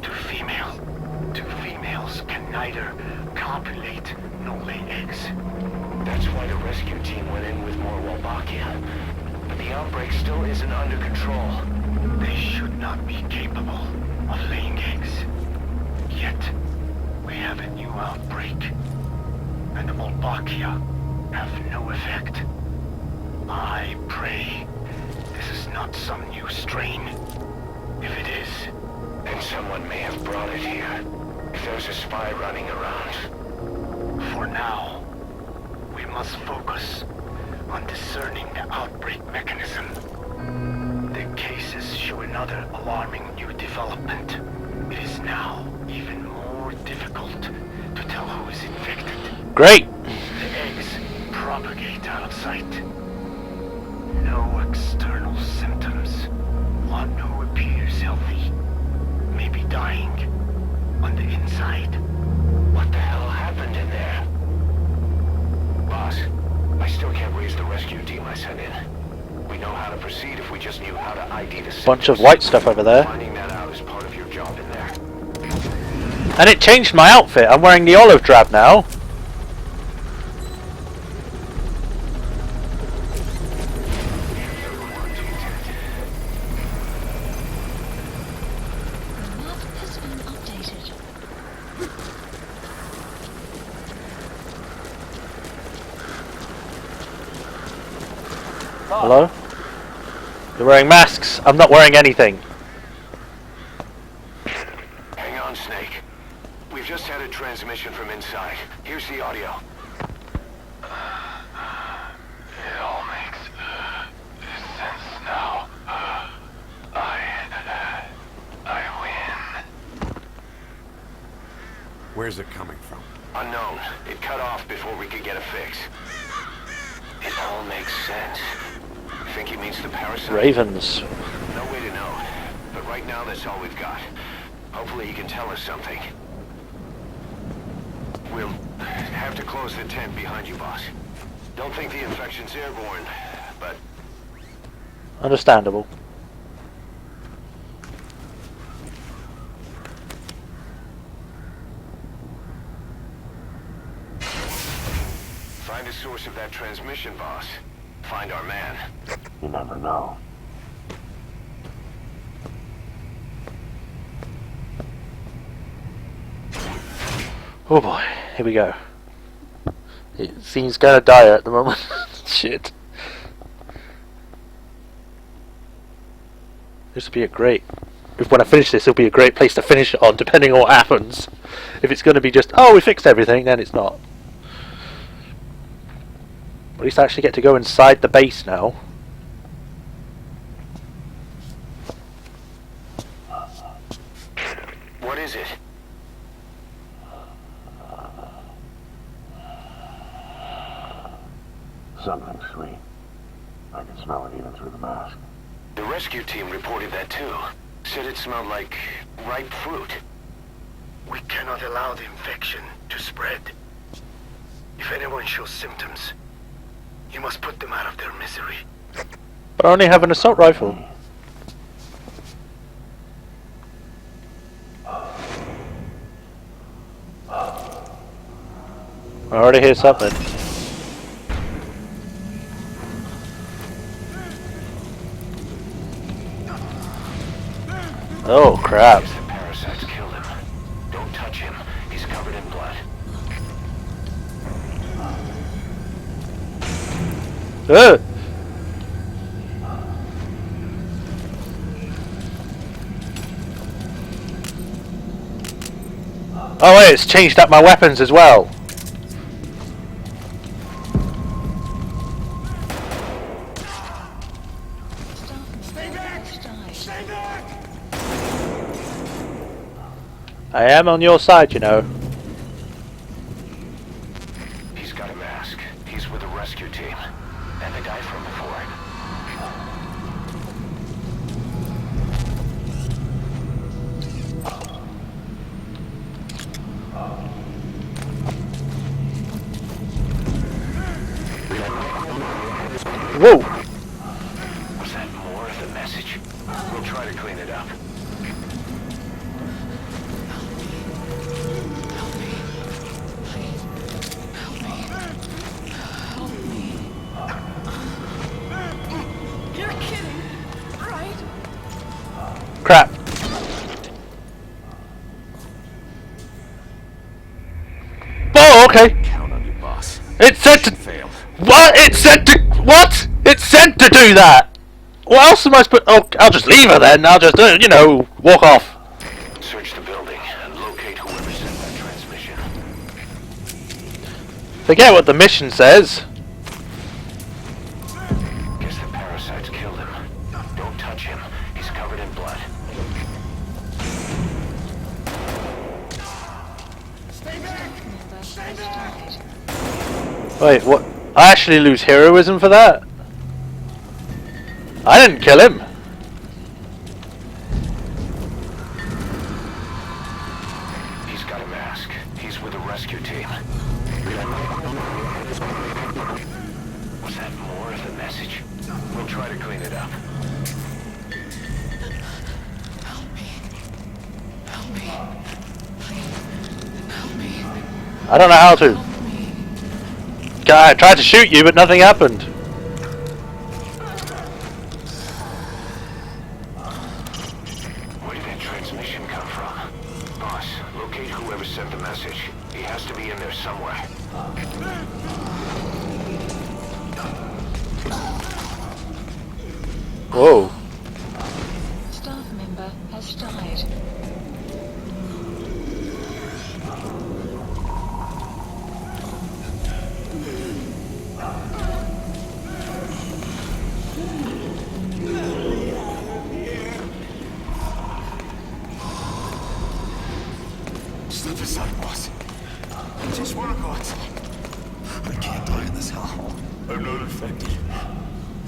to female. Two females can neither copulate nor lay eggs. That's why the rescue team went in with more Wolbachia. But the outbreak still isn't under control. They should not be capable of laying eggs. Yet, we have a new outbreak. And the Wolbachia have no effect. I pray this is not some new strain. If it is,
then someone may have brought it here. If there's a spy running around.
For now, we must focus on discerning the outbreak mechanism. The cases show another alarming new development. It is now even more difficult to tell who is infected.
Great!
The eggs propagate out of sight. No external symptoms. One who appears healthy may be dying on the inside.
What the hell happened in there? Boss, I still can't raise the rescue team I sent in. We know how to proceed if we just knew how to ID the symptoms.
Bunch of white stuff over there.
Finding that out is part of your job in there.
And it changed my outfit. I'm wearing the olive drab now. Hello? You're wearing masks. I'm not wearing anything.
Hang on, Snake. We've just had a transmission from inside. Here's the audio.
It all makes sense now. I win.
Where's it coming from?
Unknown. It cut off before we could get a fix. It all makes sense. I think he means the parasite.
Ravens.
No way to know. But right now, that's all we've got. Hopefully he can tell us something. We'll have to close the tent behind you, boss. Don't think the infection's airborne, but...
Understandable.
Find the source of that transmission, boss. Find our man.
You never know.
Oh boy, here we go. It seems kind of dire at the moment. Shit. This will be a great... When I finish this, it'll be a great place to finish it on, depending on what happens. If it's going to be just, oh, we fixed everything, then it's not. At least I actually get to go inside the base now.
What is it?
Something sweet. I can smell it even through the mask.
The rescue team reported that too. Said it smelled like ripe fruit.
We cannot allow the infection to spread. If anyone shows symptoms, you must put them out of their misery.
But I only have an assault rifle. I already hear something. Oh crap.
The parasites killed him. Don't touch him. He's covered in blood.
Oh wait, it's changed up my weapons as well.
Stay back! Stay back!
I am on your side, you know.
He's got a mask. He's with the rescue team. And the guy from before.
Whoa!
Was that more of the message? We'll try to clean it up.
You're kidding, right?
Crap. Oh, okay.
Count on you, boss.
It said to
Failed.
what? It said to what? It said to do that. What else am I supposed? Oh, I'll just leave her then. I'll just, you know, walk off.
Search the building and locate whoever sent that transmission.
Forget what the mission says.
Guess the parasites killed him. Don't touch him. He's covered in blood.
Stay back! Stay back!
Wait, what? I actually lose heroism for that? I didn't kill him.
He's got a mask. He's with the rescue team. Was that more of the message? We'll try to clean it up.
Help me. Help me. Help me.
I don't know how to. God, I tried to shoot you, but nothing happened.
Where did that transmission come from? Boss, locate whoever sent the message. He has to be in there somewhere.
Whoa.
Staff member has died.
Step aside, boss. I just want to go outside. I can't die in this hell. I'm not infected.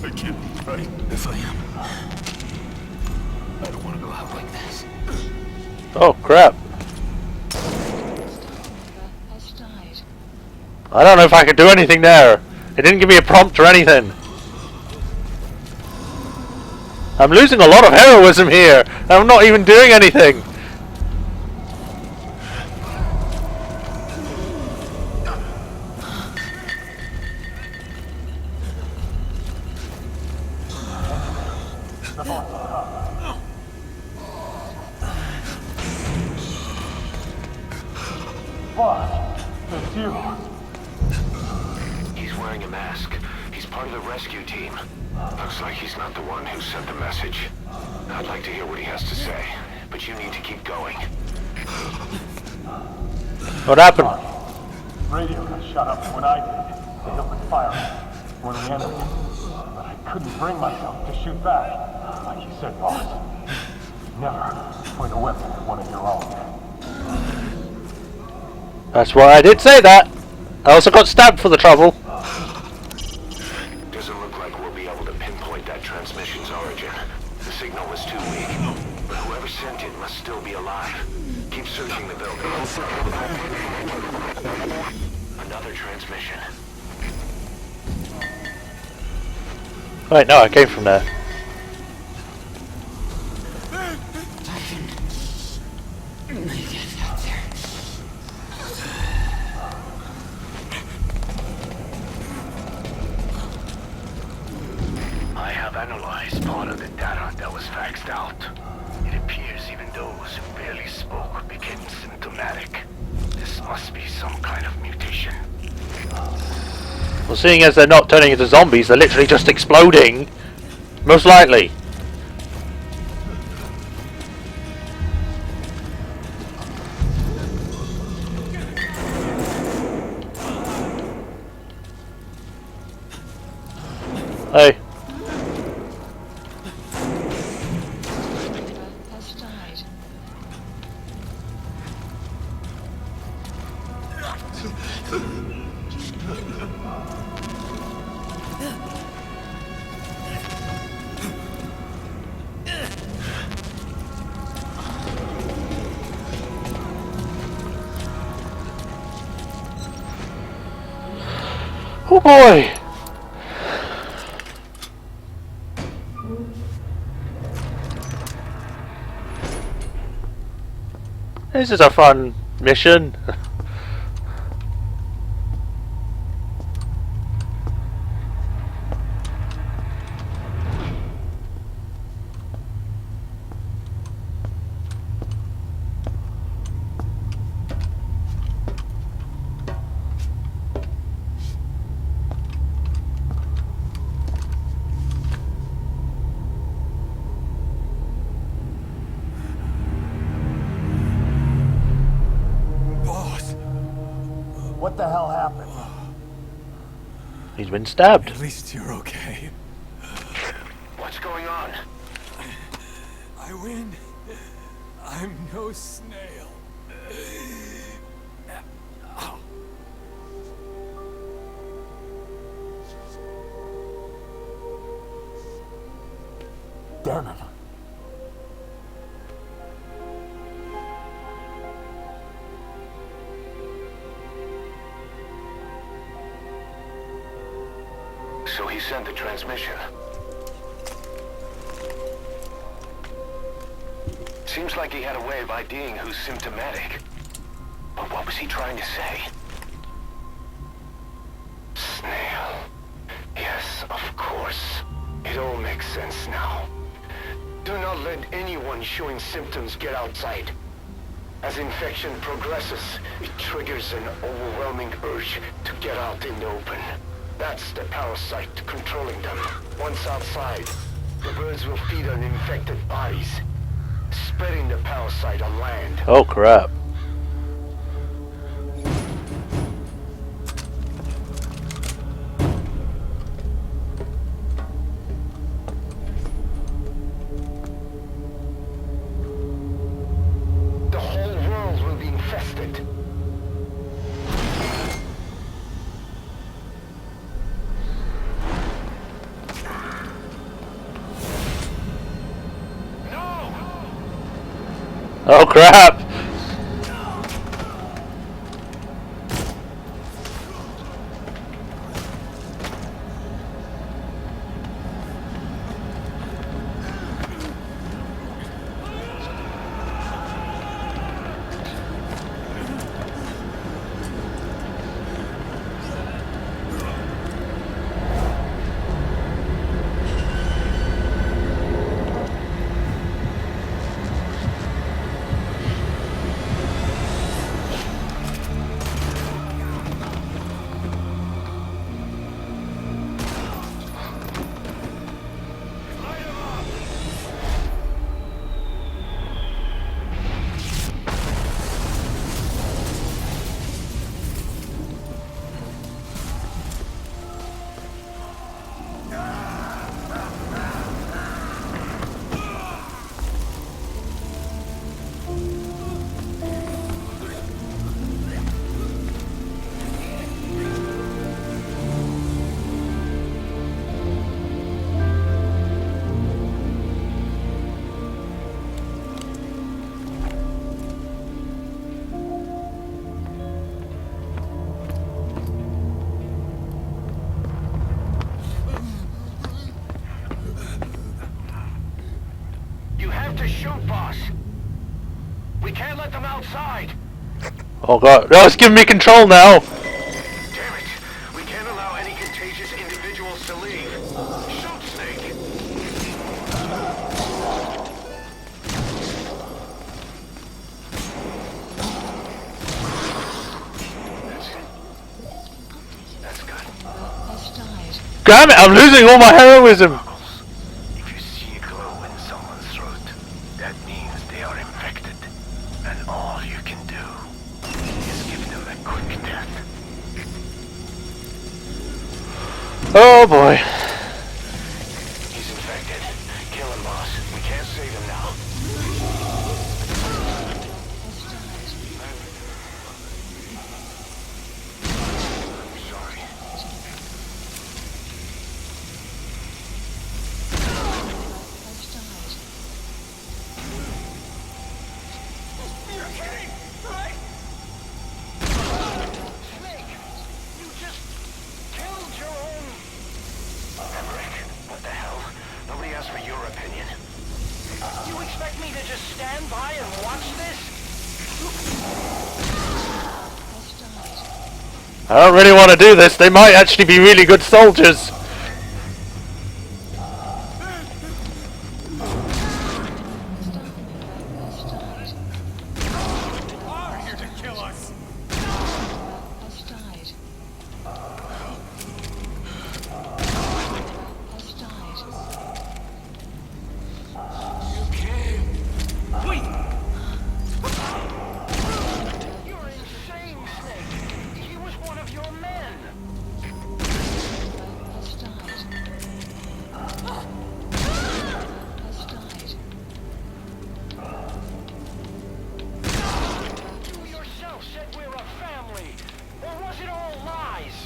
I can't be right if I am. I don't want to go out like this.
Oh crap.
Has died.
I don't know if I could do anything there. It didn't give me a prompt or anything. I'm losing a lot of heroism here. I'm not even doing anything.
He's wearing a mask. He's part of the rescue team. Looks like he's not the one who sent the message. I'd like to hear what he has to say, but you need to keep going.
What happened?
Radio got shut up when I did. They opened fire when we entered. But I couldn't bring myself to shoot back. Like you said, boss. Never point a weapon at one of your own.
That's why I did say that. I also got stabbed for the trouble.
Doesn't look like we'll be able to pinpoint that transmission's origin. The signal was too weak. But whoever sent it must still be alive. Keep searching the building. Another transmission.
Wait, no, I came from there.
Make it out there.
I have analyzed part of the data that was faxed out. It appears even those who barely spoke became symptomatic. This must be some kind of mutation.
Well, seeing as they're not turning into zombies, they're literally just exploding. Most likely. Hey.
Has died.
Oh boy! This is a fun mission.
What the hell happened?
He's been stabbed.
At least you're okay.
What's going on?
I win. I'm no snail.
Damn it.
So he sent the transmission. Seems like he had a way of IDing who's symptomatic. But what was he trying to say? Snail. Yes, of course. It all makes sense now. Do not let anyone showing symptoms get outside. As infection progresses, it triggers an overwhelming urge to get out in the open. That's the parasite controlling them. Once outside, the birds will feed on infected bodies, spreading the parasite on land.
Oh crap.
The whole world will be infested.
Oh crap!
Shoot, boss. We can't let them outside.
Oh god, no, it's giving me control now.
Damn it. We can't allow any contagious individuals to leave. Shoot, Snake. That's good.
Damn it, I'm losing all my heroism. Oh boy.
He's infected. Kill him, boss. We can't save him now.
kidding, right?
Snake, you just killed your own... Emmerich, what the hell? Nobody asked for your opinion.
You expect me to just stand by and watch this?
I don't really want to do this. They might actually be really good soldiers.
Are here to kill us. You can't. Wait.
You're insane, Snake. He was one of your men. You yourself said we're a family. Or was it all lies?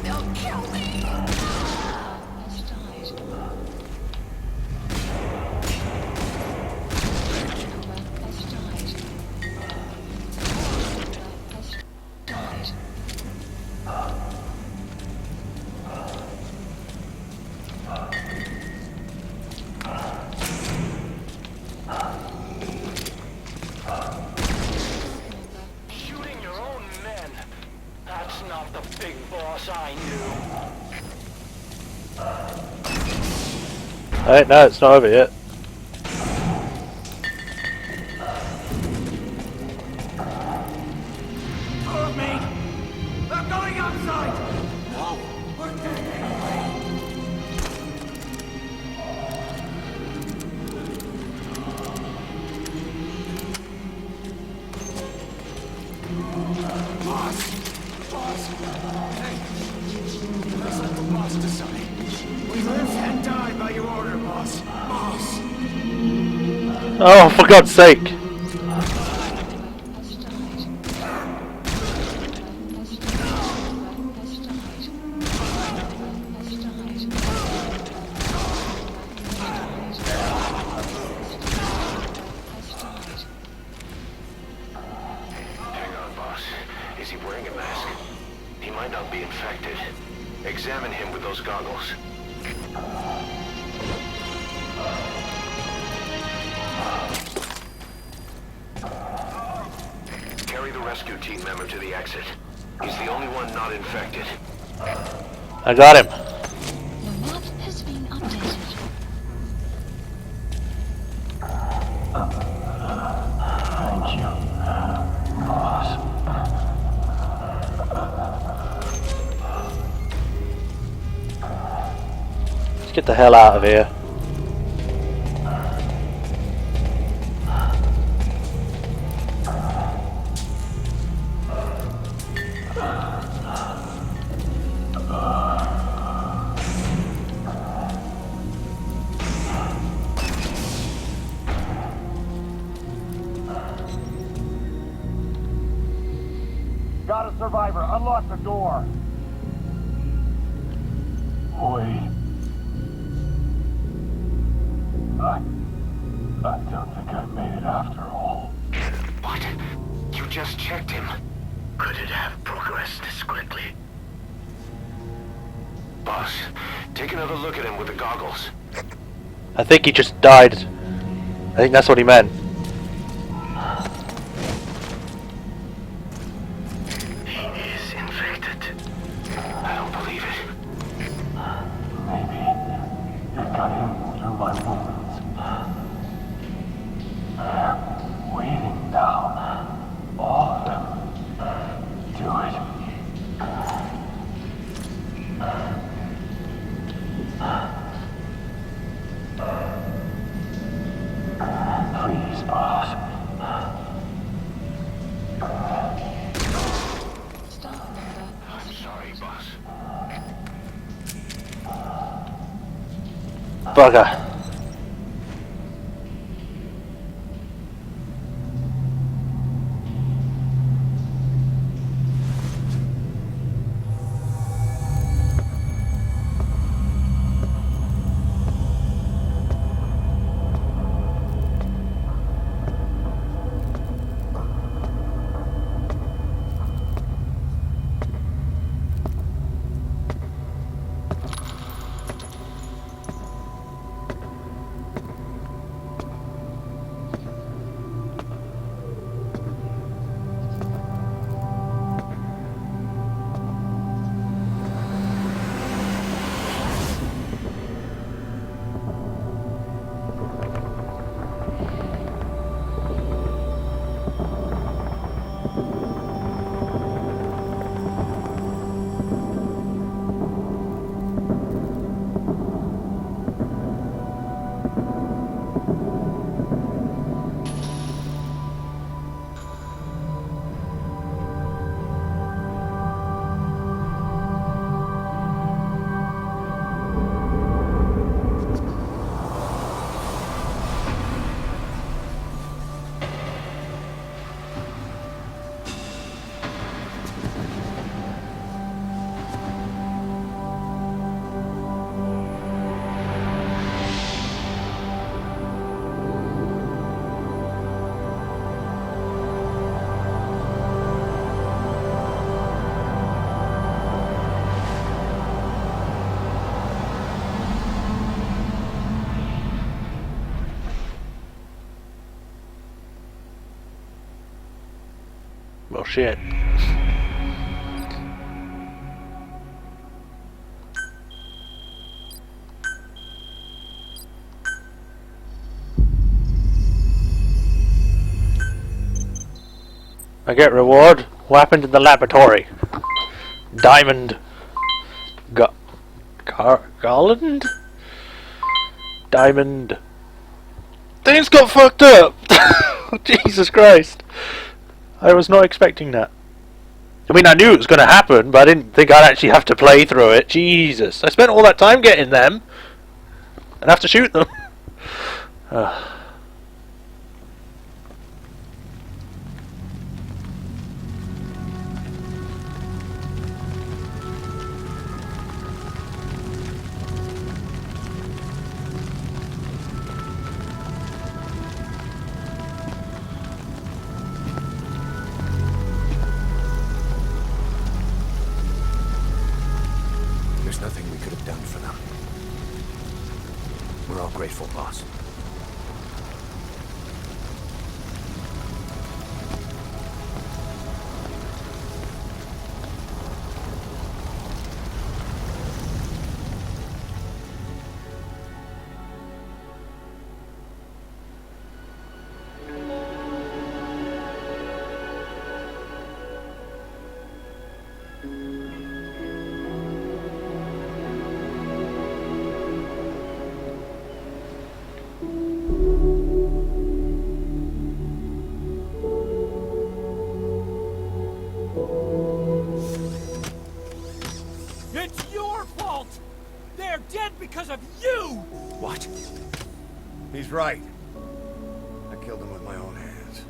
They'll kill me.
Shooting your own men. That's not the big boss I knew.
Alright, no, it's not over yet.
Follow me. They're going outside. No, we're dead anyway. Boss! Boss! Hey! Let's let the boss decide. We live and die by your order, boss. Boss!
Oh, for God's sake.
Hang on, boss. Is he wearing a mask? He might not be infected. Examine him with those goggles. Carry the rescue team member to the exit. He's the only one not infected.
I got him.
Your map has been updated.
Thank you, boss.
Let's get the hell out of here.
Got a survivor. Unlock the door. Wait. I don't think I made it after all.
What? You just checked him. Could it have progressed this quickly? Boss, take another look at him with the goggles.
I think he just died. I think that's what he meant.
He is infected. I don't believe it.
Maybe it got in through my wounds. They're waiting now. All of them. Do it. Please, boss.
I'm sorry, boss.
Bugger. Well, shit. I get reward. What happened in the laboratory? Diamond. Garland? Diamond. Things got fucked up! Jesus Christ. I was not expecting that. I mean, I knew it was going to happen, but I didn't think I'd actually have to play through it. Jesus. I spent all that time getting them. And have to shoot them.
There's nothing we could have done for them. We're all grateful, boss.
It's your fault! They're dead because of you!
What?
He's right. I killed him with my own hands.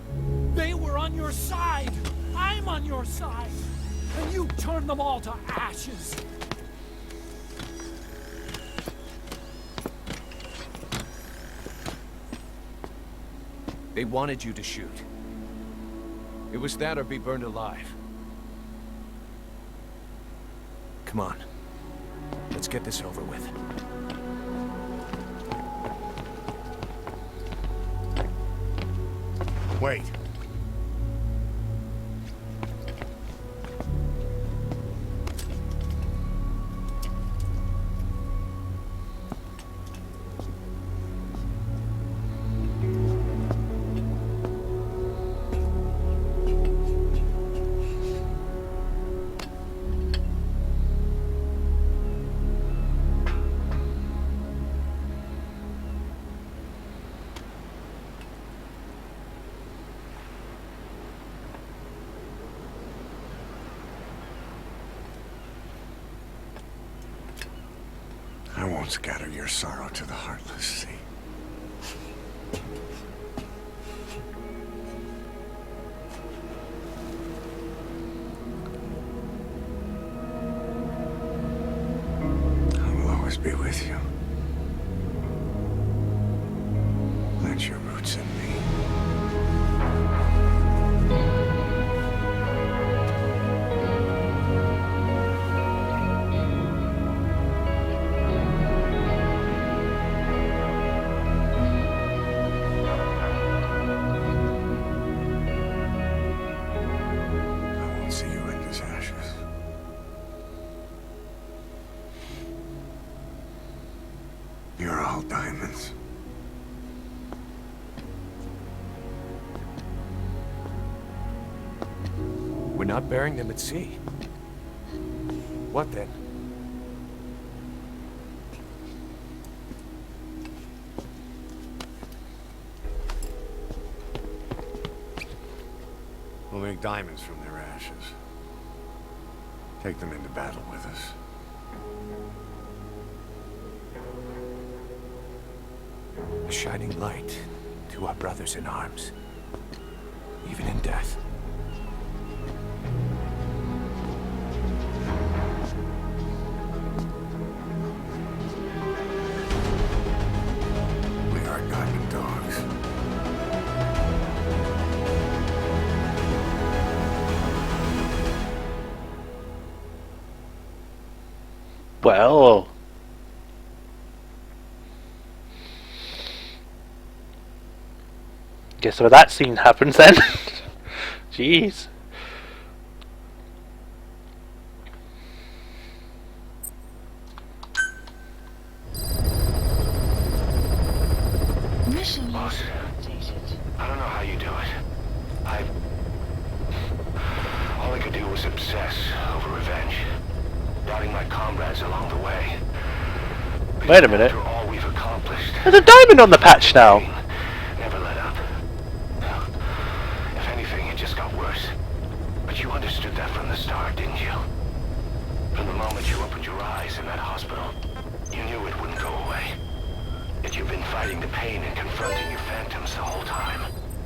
They were on your side! I'm on your side! And you turned them all to ashes!
They wanted you to shoot. It was that or be burned alive. Come on. Let's get this over with.
Wait. I won't scatter your sorrow to the heartless, see? I will always be with you. Plant your roots in me. You're all diamonds.
We're not burying them at sea. What then?
We'll make diamonds from their ashes. Take them into battle with us.
A shining light to our brothers in arms, even in death.
We are diamond dogs.
Well, guess where that scene happens then. Jeez.
boss. I don't know how you do it. All I could do was obsess over revenge, doubting my comrades along the way.
Wait a minute.
After all we've accomplished,
There's a diamond on the patch now.
never let up. If anything, it just got worse. But you understood that from the start, didn't you? From the moment you opened your eyes in that hospital, you knew it wouldn't go away. Yet you've been fighting the pain and confronting your phantoms the whole time.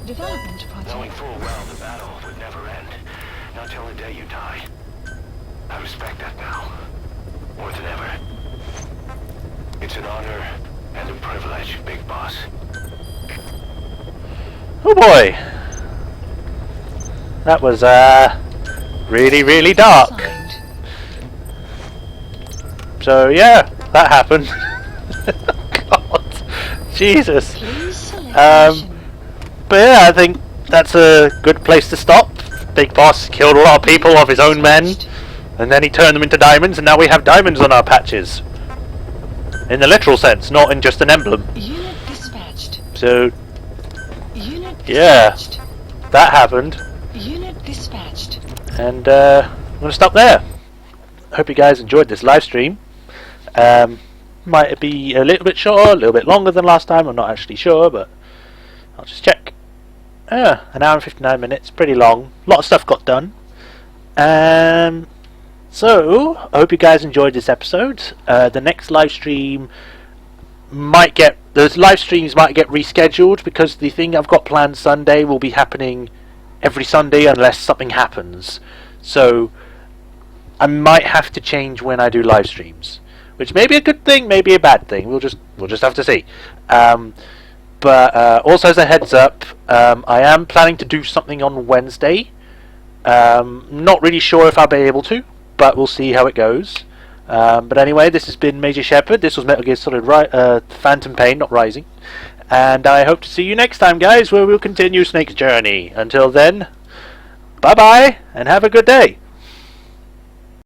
Development project.
Knowing full well the battle would never end, not till the day you die. I respect that now, more than ever. It's an honor and a privilege, Big Boss.
Oh boy. That was, really, really dark. So, yeah, that happened. God. Jesus. But yeah, I think that's a good place to stop. Big Boss killed a lot of people of his own men, and then he turned them into diamonds, and now we have diamonds on our patches. In the literal sense, not in just an emblem.
Unit dispatched.
So,
Unit
yeah,
dispatched.
that happened.
Unit dispatched.
And I'm going to stop there. Hope you guys enjoyed this live stream. Might be a little bit shorter, a little bit longer than last time, I'm not actually sure, but I'll just check. Yeah, an hour and 59 minutes, pretty long. A lot of stuff got done. So, I hope you guys enjoyed this episode. The next live stream might get... Those live streams might get rescheduled because the thing I've got planned Sunday will be happening every Sunday unless something happens. So, I might have to change when I do live streams. Which may be a good thing, maybe a bad thing. We'll just have to see. But also as a heads up, I am planning to do something on Wednesday. Not really sure if I'll be able to, but we'll see how it goes. But anyway, this has been Major Shepherd. This was Metal Gear Solid Phantom Pain, not Rising. And I hope to see you next time, guys, where we'll continue Snake's journey. Until then, bye-bye, and have a good day.